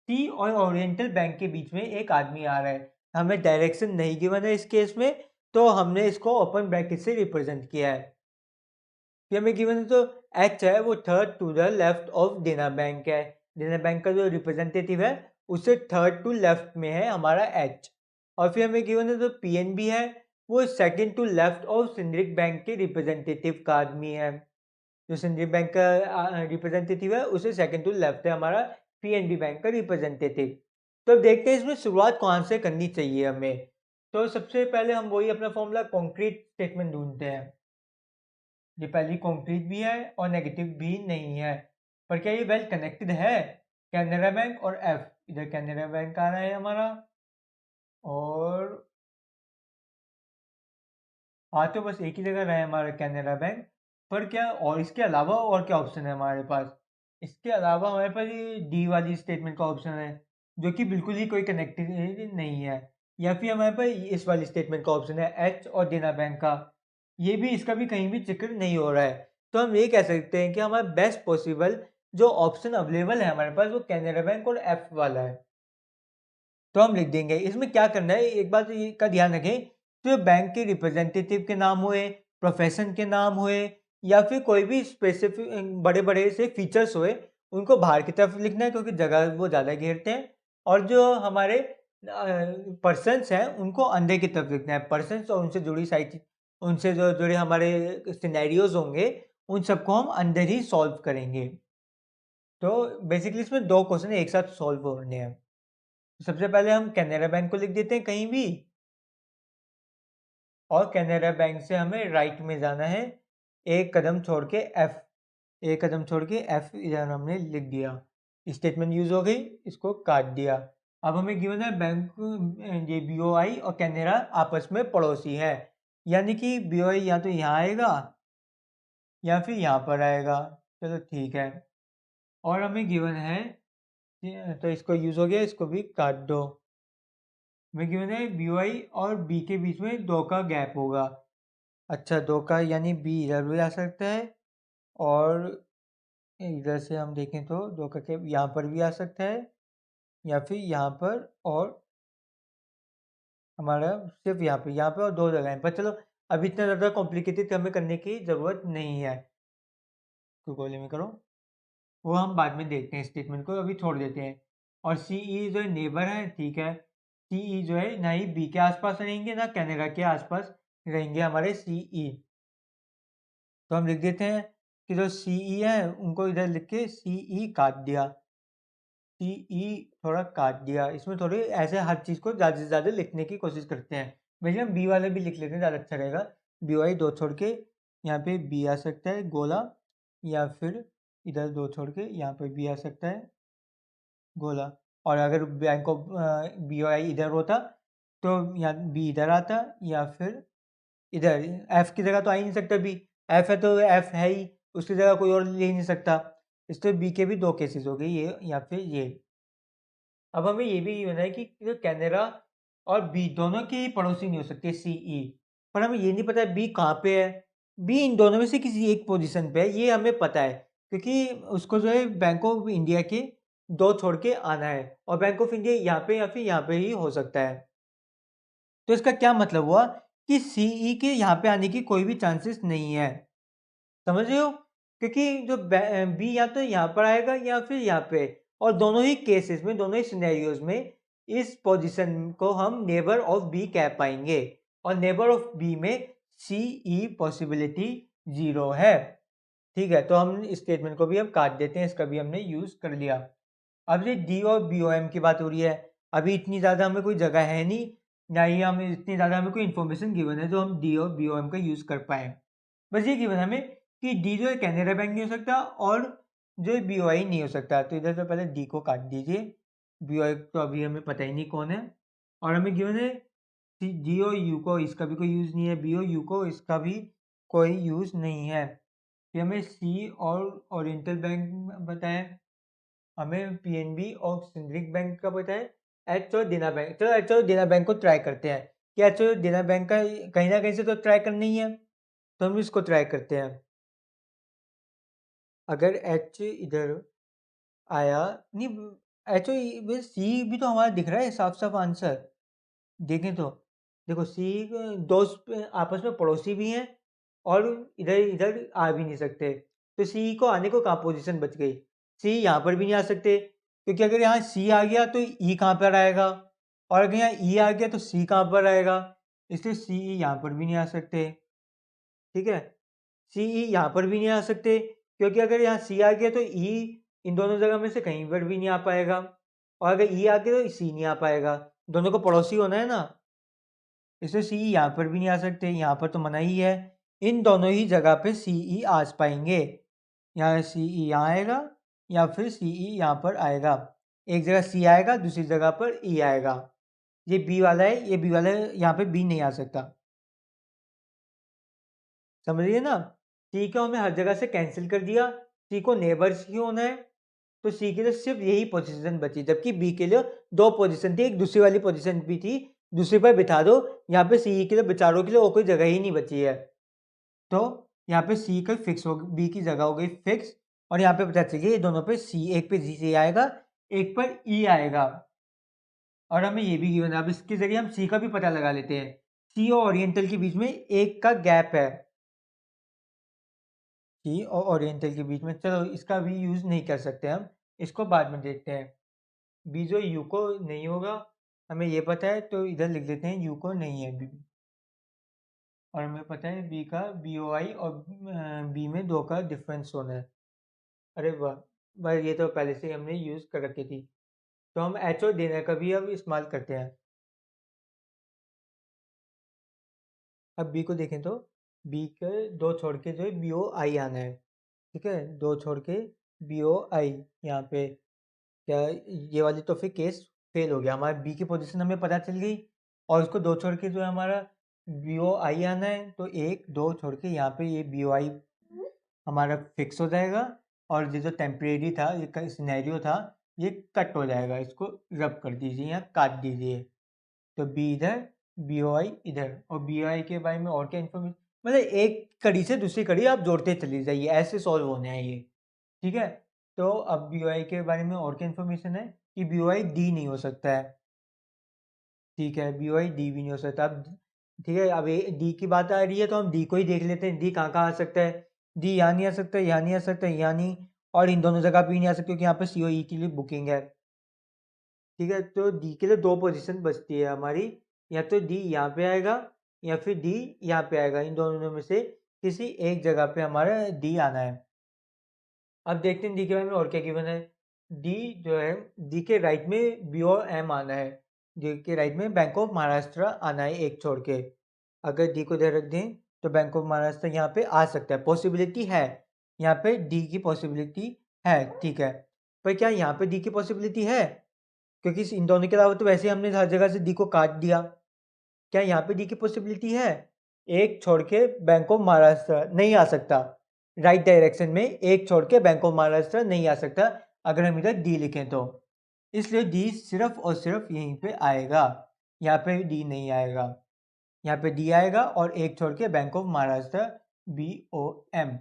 सी और ओरिएंटल बैंक के बीच में एक आदमी आ रहा है। हमें डायरेक्शन नहीं गिवन है इस केस में, तो हमने इसको ओपन ब्रैकेट से रिप्रेजेंट किया है। फिर हमें गिवन है तो एच है वो third to the left of Dena bank है। देना बैंक का जो रिप्रेजेंटेटिव है उससे थर्ड टू लेफ्ट में है हमारा एच। और फिर हमें गिवन है तो पीएनबी है, वो second to left of Syndicate Bank के रिप्रेजेंटेटिव का आदमी है। जो सिंड्रिक बैंक का रिप्रेजेंटेटिव है उसे सेकंड टू लेफ्ट है हमारा पीएनबी बैंक का रिप्रेजेंटेटिव। तो अब देखते हैं इसमें शुरुआत कहाँ से करनी चाहिए हमें। तो सबसे पहले हम वही अपना फॉर्मूला कॉन्क्रीट स्टेटमेंट ढूंढते हैं। ये पहली कॉन्क्रीट भी है और नेगेटिव भी नहीं है, पर क्या ये वेल कनेक्टेड है? कैनरा बैंक और एफ, इधर कैनरा बैंक आ रहा है हमारा और हाँ, तो बस एक ही जगह रहा है हमारा कैनरा बैंक। पर क्या और इसके अलावा और क्या ऑप्शन है हमारे पास? इसके अलावा हमारे पास ये डी वाली स्टेटमेंट का ऑप्शन है जो कि बिल्कुल ही कोई कनेक्टेड नहीं है। या फिर हमारे पास इस वाली स्टेटमेंट का ऑप्शन है एच और देना बैंक का, ये भी इसका भी कहीं भी जिक्र नहीं हो रहा है। तो हम ये कह सकते हैं कि हमारा बेस्ट पॉसिबल जो ऑप्शन अवेलेबल है हमारे पास वो कैनरा बैंक और एफ वाला है। तो हम लिख देंगे। इसमें क्या करना है, एक बात ये का ध्यान रखें, तो बैंक के रिप्रेजेंटेटिव के नाम हुए, प्रोफेशन के नाम हुए या फिर कोई भी स्पेसिफिक बड़े बड़े से फीचर्स हुए, उनको बाहर की तरफ लिखना है क्योंकि जगह वो ज़्यादा घेरते हैं। और जो हमारे पर्सन्स हैं उनको अंदर की तरफ लिखना है। पर्सन्स और उनसे जुड़ी सारी चीज, उनसे जो जुड़े हमारे सिनेरियोज होंगे उन सबको हम अंदर ही सॉल्व करेंगे। तो बेसिकली इसमें 2 क्वेश्चन एक साथ सॉल्व होने हैं। सबसे पहले हम कैनरा बैंक को लिख देते हैं कहीं भी, और कैनरा बैंक से हमें राइट में जाना है, एक कदम छोड़ के एफ, एक कदम छोड़ के एफ इधर हमने लिख दिया। स्टेटमेंट यूज हो गई, इसको काट दिया। अब हमें गिवन है बैंक ये बीओआई और कैनरा आपस में पड़ोसी है, यानी कि बीओआई या तो यहाँ आएगा या फिर यहाँ पर आएगा। चलो ठीक है। और हमें गिवन है तो इसको यूज हो गया, इसको भी काट दो। हमें गिवन है बीओआई और बी के बीच में 2 का गैप होगा। अच्छा 2 का, यानी बी इधर भी आ सकता है और इधर से हम देखें तो 2 का गैप यहाँ पर भी आ सकता है या फिर यहाँ पर, और हमारा सिर्फ यहाँ पे और 2 जगह हैं। पर चलो अब इतना ज़्यादा कॉम्प्लिकेटेड हमें करने की ज़रूरत नहीं है, तो गोले में करो, वो हम बाद में देखते हैं, स्टेटमेंट को अभी छोड़ देते हैं। और सी ई जो है नेबर है, ठीक है। सी ई जो है ना ही बी के आसपास रहेंगे ना कनाडा के आसपास रहेंगे हमारे सी ई। तो हम लिख देते हैं कि जो सी ई है उनको इधर लिख के सी ई काट दिया, सी ई थोड़ा काट दिया। इसमें थोड़ी ऐसे हर चीज़ को ज़्यादा से ज़्यादा लिखने की कोशिश करते हैं। वैसे हम बी वाले भी लिख लेते हैं, ज़्यादा अच्छा रहेगा। बी वाई 2 छोड़ के यहाँ पे बी आ सकता है गोला, या फिर इधर 2 छोड़ के यहाँ पे बी आ सकता है गोला। और अगर बैंक ऑफ बी आई इधर होता तो यहाँ बी इधर आता, या फिर इधर एफ की जगह तो आ ही नहीं सकता बी, एफ है तो एफ है ही, उसकी जगह कोई और ले ही नहीं सकता। इसलिए बी के भी 2 केसेस हो गए, ये या फिर ये। अब हमें ये भी होना है कि जो कैनरा और बी दोनों के ही पड़ोसी नहीं हो सकते सी ई, पर हमें ये नहीं पता बी कहाँ पे है। बी इन दोनों में से किसी एक पोजीशन पे है, ये हमें पता है, क्योंकि उसको जो है बैंक ऑफ इंडिया के 2 छोड़ के आना है, और बैंक ऑफ इंडिया यहाँ पे या फिर यहाँ पे ही हो सकता है। तो इसका क्या मतलब हुआ कि सी ई के यहाँ पे आने की कोई भी चांसेस नहीं है, समझ रहे हो? क्योंकि जो बी या तो यहाँ पर आएगा या फिर यहाँ पे, और दोनों ही केसेस में, दोनों ही सिनेरियोज में इस पोजीशन को हम नेबर ऑफ बी कह पाएंगे, और नेबर ऑफ बी में सी ई पॉसिबिलिटी 0 है। ठीक है, तो हम इस स्टेटमेंट को भी अब काट देते हैं, इसका भी हमने यूज कर लिया। अब ये डी और बी ओ एम की बात हो रही है। अभी इतनी ज़्यादा हमें कोई जगह है नहीं, ना ही हम इतनी ज़्यादा हमें कोई इन्फॉर्मेशन गिवन है जो हम डी और बी ओ एम का यूज़ कर पाए। बस ये गिवन हमें कि डी जो है कैनरा बैंक नहीं हो सकता, और जो बी ओ आई नहीं हो सकता। तो इधर से पहले डी को काट दीजिए, बी ओ आई तो अभी हमें पता ही नहीं कौन है। और हमें गिवन है डी ओ यू को, इसका भी कोई यूज़ नहीं है, बी ओ यू को, इसका भी कोई यूज़ नहीं है। फिर हमें सी और ओरिएंटल बैंक बताया, हमें पीएनबी और सिंड्रिक बैंक का पता है, एच और देना बैंक। चलो एच और देना बैंक को ट्राई करते हैं कि एच और देना बैंक का कहीं ना कहीं से तो ट्राई करना ही है, तो हम इसको ट्राई करते हैं। अगर एच इधर आया नहीं, एच और सी भी तो हमारा दिख रहा है साफ साफ आंसर, देखें तो देखो सी दोस्त आपस में पड़ोसी भी हैं और इधर इधर आ भी नहीं सकते, तो सी को आने को कहाँ पोजीशन बच गई। सी यहाँ पर भी नहीं आ सकते, क्योंकि अगर यहाँ सी आ गया तो ई कहाँ पर आएगा, और अगर यहाँ ई आ गया तो सी कहाँ पर आएगा, इसलिए सी ई यहाँ पर भी नहीं आ सकते। ठीक है, सी ई यहाँ पर भी नहीं आ सकते, क्योंकि अगर यहाँ सी आ गया तो ई इन दोनों जगह में से कहीं पर भी नहीं आ पाएगा, और अगर ई आ गया तो सी नहीं आ पाएगा, दोनों को पड़ोसी होना है ना, इसलिए सी यहाँ पर भी नहीं आ सकते, यहाँ पर तो मना ही है। इन दोनों ही जगह पे सी ई आ पाएंगे, यहाँ सी ई यहाँ आएगा या फिर सी ई यहाँ पर आएगा। एक जगह सी आएगा, दूसरी जगह पर ई आएगा। ये बी वाला है, ये बी वाला है, यहाँ पे बी नहीं आ सकता, समझिए ना। सी को हमने हर जगह से कैंसिल कर दिया, सी को नेबर्स ही होना है, तो सी के लिए सिर्फ यही पोजीशन बची, जबकि बी के लिए 2 पोजीशन थी, एक दूसरी वाली पोजीशन भी थी, दूसरे पर बिठा दो। यहाँ पे सी के लिए बेचारों के लिए और कोई जगह ही नहीं बची है, तो यहाँ पे सी का फिक्स हो, बी की जगह हो गई फिक्स। और यहाँ पे पता चलिए दोनों पे सी, एक पे सी आएगा, एक पर ई आएगा। और हमें ये भी गिवन है, अब इसके जरिए हम सी का भी पता लगा लेते हैं। सी और ओरिएंटल के बीच में एक का गैप है, सी और ओरिएंटल के बीच में, चलो इसका भी यूज नहीं कर सकते हम, इसको बाद में देखते हैं। बी जो यू को नहीं होगा, हमें ये पता है, तो इधर लिख देते हैं यू को नहीं है बी। और हमें पता है बी का BOI और बी में 2 का डिफरेंस होना है। अरे वाह! भाई ये तो पहले से ही हमने यूज़ कर रखी थी। तो हम एच और डिनर का भी अब इस्तेमाल करते हैं। अब बी को देखें तो बी के 2 छोड़ के जो है BOI आना है। ठीक है? 2 छोड़ के BOI यहाँ पे क्या ये वाली तो फिर केस फेल हो गया। हमारा बी की पोजीशन हमें पता चल गई और उसको 2 छोड़ के जो है हमारा BOI आना है। तो 1, 2 छोड़ के यहाँ पे ये BOI हमारा फिक्स हो जाएगा और ये जो टेम्परेरी था, ये सिनेरियो था, ये कट हो जाएगा। इसको रब कर दीजिए या काट दीजिए। तो बी इधर, BOI इधर और BOI के बारे में और क्या इन्फॉर्मेशन, मतलब एक कड़ी से दूसरी कड़ी आप जोड़ते चले जाइए, ऐसे सॉल्व होने हैं ये। ठीक है? तो अब BOI के बारे में और क्या इन्फॉर्मेशन है कि BOI D नहीं हो सकता है। ठीक है, BOI D भी नहीं हो सकता। अब ठीक है, अब D की बात आ रही है तो हम D को ही देख लेते हैं। D कहाँ-कहाँ आ सकता है? D यहाँ नहीं आ सकता, यहाँ नहीं आ सकता, यहाँ नहीं, और इन दोनों जगह पे भी नहीं आ सकता क्योंकि यहाँ पे COE के लिए बुकिंग है। ठीक है, तो D के लिए 2 पोजीशन बचती है हमारी, या तो D यहाँ पे आएगा या फिर D यहाँ पे आएगा। इन दोनों में से किसी एक जगह पे हमारा D आना है। अब देखते हैं डी के बारे में और क्या गिवन है। डी जो है, डी के राइट में BOM आना है। डी के राइट में बैंक ऑफ महाराष्ट्र आना है एक छोड़ के। अगर डी को इधर रख दें तो बैंक ऑफ महाराष्ट्र यहाँ पे आ सकता है, पॉसिबिलिटी है। यहाँ पे डी की पॉसिबिलिटी है, ठीक है। पर क्या यहाँ पे डी की पॉसिबिलिटी है? क्योंकि इन दोनों के अलावा तो वैसे हमने हर जगह से डी को काट दिया। क्या यहाँ पे डी की पॉसिबिलिटी है? एक छोड़ के बैंक ऑफ महाराष्ट्र नहीं आ सकता। राइट डायरेक्शन में एक छोड़ के बैंक ऑफ महाराष्ट्र नहीं आ सकता अगर हम इधर डी लिखें तो। इसलिए डी सिर्फ और सिर्फ यहीं पे आएगा, यहाँ पे डी नहीं आएगा। यहाँ पे डी आएगा और एक छोड़ के बैंक ऑफ महाराष्ट्र BOM।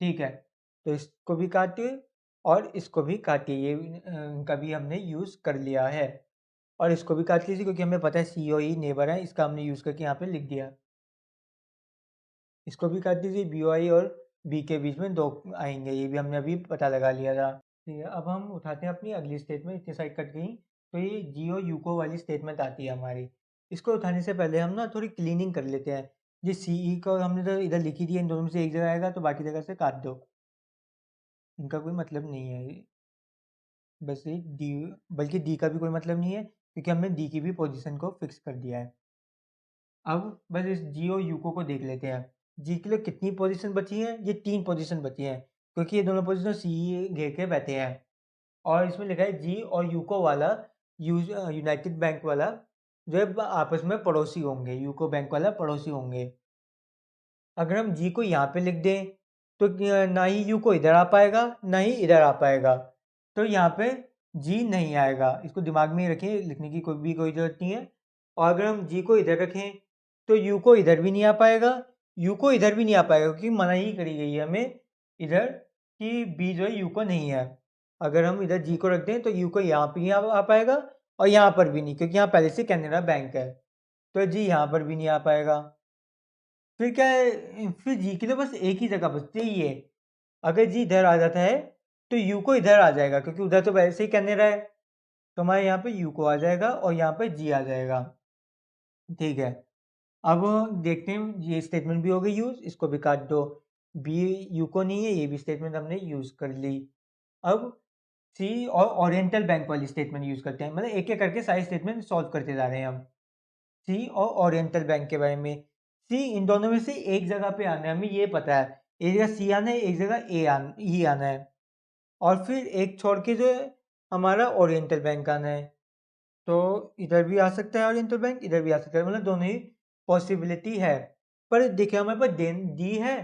ठीक है, तो इसको भी काटिए और इसको भी काटिए, ये इनका भी हमने यूज़ कर लिया है। और इसको भी काट लीजिए क्योंकि हमें पता है COE नेबर है, इसका हमने यूज़ करके यहाँ पे लिख दिया। इसको भी काट दीजिए, BOI और B के बीच में 2 आएंगे, ये भी हमने अभी पता लगा लिया था। ठीक है, अब हम उठाते हैं अपनी अगली स्टेटमेंट। इतनी साइड कट गई तो ये जियो यूको वाली स्टेटमेंट आती है हमारी। इसको उठाने से पहले हम ना थोड़ी क्लीनिंग कर लेते हैं। ये CE को हमने तो इधर लिखी दी है, इन दोनों में से एक जगह आएगा तो बाकी जगह से काट दो, इनका कोई मतलब नहीं है। बस ये डी, बल्कि डी का भी कोई मतलब नहीं है क्योंकि हमने डी की भी पोजीशन को फिक्स कर दिया है। अब बस इस जी और यूको को देख लेते हैं। जी के लिए कितनी पोजीशन बची है? ये 3 पोजीशन बची हैं क्योंकि ये दोनों पोजीशन सी घेर के बैठे हैं। और इसमें लिखा है जी और यूको वाला, यूनाइटेड बैंक वाला जो है आपस में पड़ोसी होंगे। यूको बैंक वाला पड़ोसी होंगे। अगर हम जी को यहाँ पे लिख दें तो ना ही यूको इधर आ पाएगा ना ही इधर आ पाएगा, तो यहाँ पे जी नहीं आएगा। इसको दिमाग में ही रखें, लिखने की कोई ज़रूरत नहीं है। और अगर हम जी को इधर रखें तो यू को इधर भी नहीं आ पाएगा, यू को इधर भी नहीं आ पाएगा क्योंकि मना ही करी गई है हमें इधर कि बी जो है यू को नहीं है। अगर हम इधर जी को रख दें तो यू को यहाँ पे नहीं आ पाएगा और यहाँ पर भी नहीं क्योंकि यहाँ पहले से कैनरा बैंक है, तो जी यहाँ पर भी नहीं आ पाएगा। फिर क्या है, फिर जी के लिए बस एक ही जगह बचती है ये। अगर जी इधर आ जाता है तो यू को इधर आ जाएगा क्योंकि उधर तो वैसे ही कैनरा है, तो हमारे यहाँ पे यू को आ जाएगा और यहाँ पे जी आ जाएगा। ठीक है, अब देखते हैं ये स्टेटमेंट भी हो गई यूज़, इसको भी काट दो। बी यू को नहीं है, ये भी स्टेटमेंट हमने यूज़ कर ली। अब सी और ओरिएंटल बैंक वाली स्टेटमेंट यूज़ करते हैं, मतलब एक एक करके सारी स्टेटमेंट सॉल्व करते जा रहे हैं हम। सी और ओरिएंटल बैंक के बारे में। सी इन दोनों में से एक जगह पे आना है, हमें ये पता है। एक जगह सी आना है, एक जगह ई आना है, और फिर एक छोड़ के जो है हमारा ओरिएंटल बैंक आना है। तो इधर भी आ सकता है ओरिएंटल बैंक, इधर भी आ सकता है, मतलब दोनों ही पॉसिबिलिटी है। पर देखिए हमारे पास डी है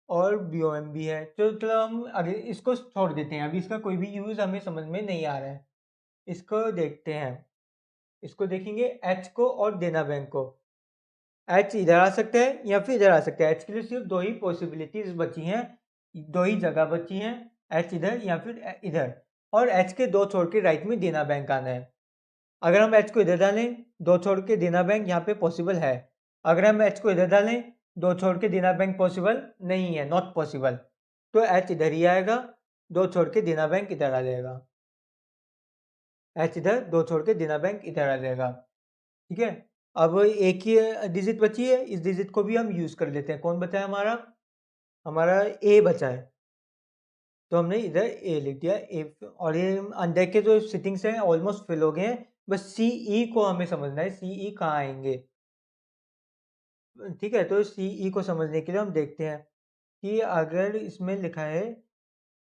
और BOM भी है, तो चलो हम आगे इसको छोड़ देते हैं। अभी इसका कोई भी यूज़ हमें समझ में नहीं आ रहा है। इसको देखते हैं, इसको देखेंगे एच को और देना बैंक को। एच इधर आ सकता है या फिर इधर आ सकता है। एच के लिए सिर्फ 2 ही पॉसिबिलिटीज बची हैं, 2 ही जगह बची हैं, एच इधर या फिर इधर। और एच के 2 छोड़ के राइट में देना बैंक आना है। अगर हम एच को इधर डालें, 2 छोड़ के देना बैंक यहाँ पे पॉसिबल है। अगर हम एच को इधर डालें, 2 छोड़ के देना बैंक पॉसिबल नहीं है, नॉट पॉसिबल। तो एच इधर ही आएगा, 2 छोड़ के देना बैंक इधर आ जाएगा। एच इधर, 2 छोड़ के देना बैंक इधर आ जाएगा। ठीक है, अब एक ही डिजिट बची है, इस डिजिट को भी हम यूज़ कर लेते हैं। कौन बचा है हमारा? हमारा ए बचा है। तो हमने इधर ए लिख दिया ए, और ये अंदर के जो सिटिंग्स हैं ऑलमोस्ट फिल हो गए हैं। बस सी ई को हमें समझना है, सी ई कहाँ आएंगे। ठीक है, तो सी ई को समझने के लिए हम देखते हैं कि अगर इसमें लिखा है,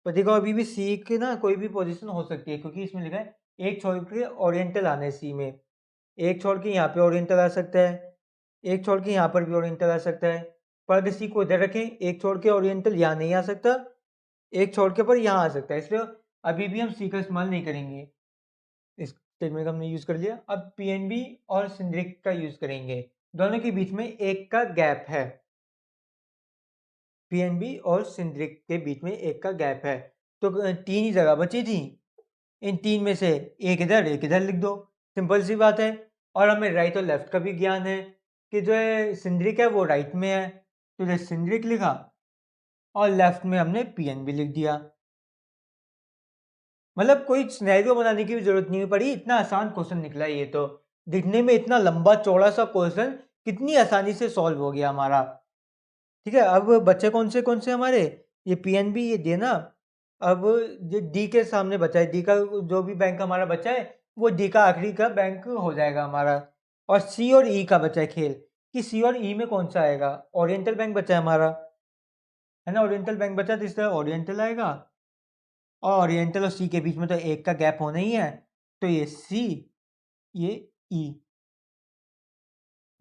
तो देखो अभी भी सी की ना कोई भी पोजीशन हो सकती है, क्योंकि इसमें लिखा है एक छोड़ के ओरिएंटल आना है सी में। एक छोड़ के यहाँ पे ओरिएंटल आ सकता है, एक छोड़ के यहाँ पर भी ओरिएंटल आ सकता है। पर अगर सी को इधर रखें, एक छोड़ के ओरिएंटल यहाँ नहीं आ सकता, एक छोड़ के पर यहाँ आ सकता है, इसलिए अभी भी हम सी का इस्तेमाल नहीं करेंगे। इस स्टेटमेंट का हमने यूज़ कर लिया। अब पीएनबी और सिंड्रिक का यूज़ करेंगे। दोनों के बीच में एक का गैप है, पीएनबी और सिंड्रिक के बीच में एक का गैप है। तो तीन ही जगह बची थी, इन तीन में से एक इधर लिख दो, सिंपल सी बात है। और हमें राइट और लेफ्ट का भी ज्ञान है कि जो है सिंड्रिक है वो राइट में है, तो इधर सिंड्रिक लिखा और लेफ्ट में हमने पीएनबी लिख दिया। मतलब कोई सिनेरियो बनाने की भी जरूरत नहीं पड़ी, इतना आसान क्वेश्चन निकला ये तो। दिखने में इतना लंबा चौड़ा सा क्वेश्चन कितनी आसानी से सॉल्व हो गया हमारा। ठीक है, अब बच्चे कौन से हमारे, ये पीएनबी ये देना। अब ये डी के सामने बचा है, डी का जो भी बैंक हमारा बचा है वो डी का आखिरी का बैंक हो जाएगा हमारा। और सी और ई का बचा है खेल, कि सी और ई में कौन सा आएगा। ओरिएंटल बैंक बचा है हमारा, है ना, ओरिएंटल बैंक बचा, तो इस तरह ओरिएंटल आएगा। और ओरिएंटल और सी के बीच में तो एक का गैप होना ही है, तो ये सी, ये ई।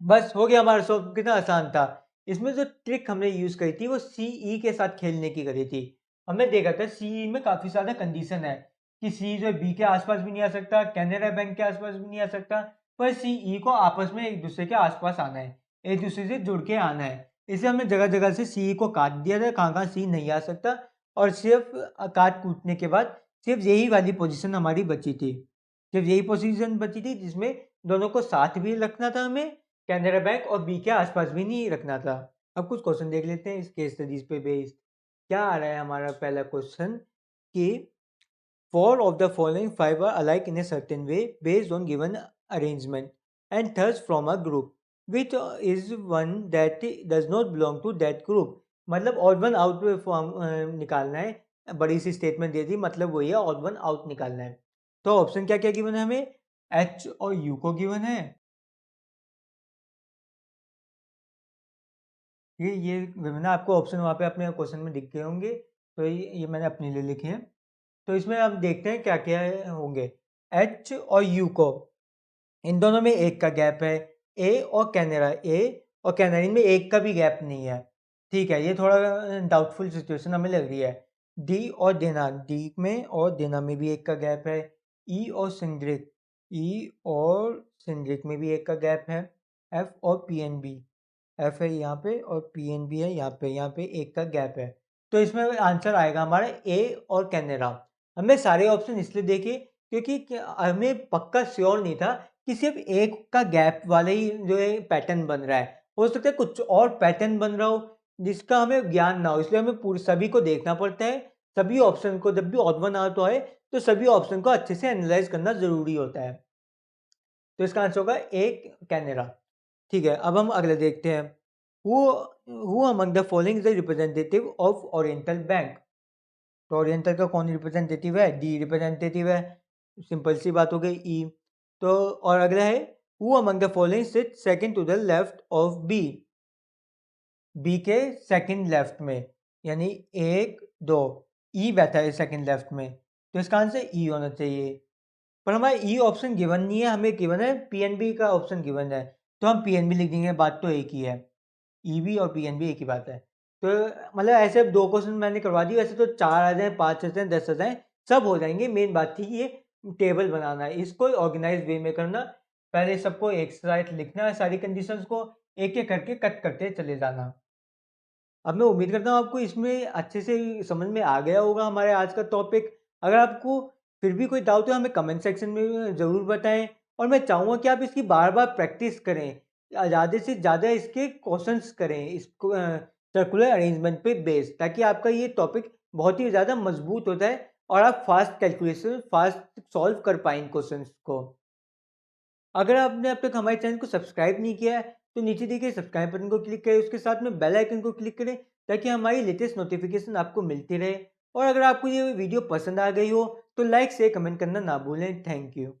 बस हो गया हमारा सॉल्व, कितना आसान था। इसमें जो ट्रिक हमने यूज़ करी थी वो सी ई के साथ खेलने की करी थी। हमने देखा था सी ई में काफ़ी ज़्यादा कंडीशन है कि सी जो है बी के आसपास भी नहीं आ सकता, कैनरा बैंक के आसपास भी नहीं आ सकता, पर सी ई को आपस में एक दूसरे के आसपास आना है, एक दूसरे से जुड़ के आना है। इसलिए हमने जगह जगह से सी ई को काट दिया था, कहाँ कहाँ सी नहीं आ सकता, और सिर्फ काट कूटने के बाद सिर्फ यही वाली पोजीशन हमारी बची थी। सिर्फ यही पोजीशन बची थी जिसमें दोनों को साथ भी रखना था हमें, कैनरा बैंक और बी के आसपास भी नहीं रखना था। अब कुछ क्वेश्चन देख लेते हैं इस केस स्टडीज पे बेस्ड। क्या आ रहा है हमारा पहला क्वेश्चन कि four of the following five are alike in a certain way based on given arrangement and thus from a group which is one that does not belong to that group। मतलब odd one out form निकालना है, बड़ी सी statement दे दी, मतलब वही है odd one out निकालना है। तो ऑप्शन क्या क्या गिवन है हमें, एच और यू को गिवन है। ये मैंने आपको ऑप्शन वहाँ पे अपने क्वेश्चन में दिख गए होंगे, तो ये मैंने अपने लिए लिखे हैं। तो इसमें अब देखते हैं क्या क्या होंगे। एच और यू को, इन दोनों में एक का गैप है, ए और कैनरा, ए और कैनरिन में एक का भी गैप नहीं है। ठीक है, ये थोड़ा डाउटफुल सिचुएशन हमें लग रही है। डी और देना, डी में और देना में भी एक का गैप है। ई और सिंड्रिक, ई और सिंड्रिक में भी एक का गैप है। एफ और पी एन बी, एफ है यहाँ पे और पी एन बी है यहाँ पे एक का गैप है। तो इसमें आंसर आएगा हमारा ए और कैनरा। हमने सारे ऑप्शन इसलिए देखे क्योंकि हमें पक्का श्योर नहीं था कि सिर्फ एक का गैप वाले ही जो है पैटर्न बन रहा है, हो सकता है कुछ और पैटर्न बन रहा हो जिसका हमें ज्ञान ना हो, इसलिए हमें पूरे सभी को देखना पड़ता है। सभी ऑप्शन को जब भी ऑड वन आउट आए तो सभी ऑप्शन को अच्छे से एनालाइज करना जरूरी होता है। तो इसका आंसर होगा ए कैनरा। ठीक है, अब हम अगले देखते हैं। Who among the following is the representative of Oriental Bank. तो ओरिएंटल का कौन रिप्रेजेंटेटिव है, डी रिप्रेजेंटेटिव है, सिंपल सी बात हो गई ई। तो और अगला है who among the following sit second to the left of B, B के सेकंड लेफ्ट में, यानी एक दो, ई बैठा है सेकंड लेफ्ट में, तो इसका आंसर ई होना चाहिए। पर हमारा ई ऑप्शन गिवन नहीं है, हमें गिवन है पीएनबी का ऑप्शन गिवन है, तो हम पीएनबी लिख देंगे, बात तो एक ही है, ईबी और पीएनबी एक ही बात है। तो मतलब ऐसे दो क्वेश्चन मैंने करवा दिए, वैसे तो 4 आ जाए, 5 आ जाए, 10 आ जाए, सब हो जाएंगे। मेन बात थी कि ये टेबल बनाना है, इसको ऑर्गेनाइज वे में करना, पहले सबको एक साथ लिखना है, सारी कंडीशंस को एक एक करके कट करते चले जाना। अब मैं उम्मीद करता हूँ आपको इसमें अच्छे से समझ में आ गया होगा हमारे आज का टॉपिक। अगर आपको फिर भी कोई डाउट है हमें कमेंट सेक्शन में ज़रूर बताएं, और मैं चाहूँगा कि आप इसकी बार बार प्रैक्टिस करें, ज़्यादा से ज़्यादा इसके क्वेश्चंस करें इसको सर्कुलर अरेंजमेंट पे बेस्ड, ताकि आपका ये टॉपिक बहुत ही ज़्यादा मजबूत होता है और आप फास्ट कैलकुलेशन फास्ट सॉल्व कर पाएँ क्वेश्चंस को। अगर आपने अब तक हमारे चैनल को सब्सक्राइब नहीं किया है तो नीचे दिए गए सब्सक्राइब बटन को क्लिक करें, उसके साथ में बेल आइकन को क्लिक करें ताकि हमारी लेटेस्ट नोटिफिकेशन आपको मिलती रहे। और अगर आपको ये वीडियो पसंद आ गई हो तो लाइक शेयर कमेंट करना ना भूलें। Thank you.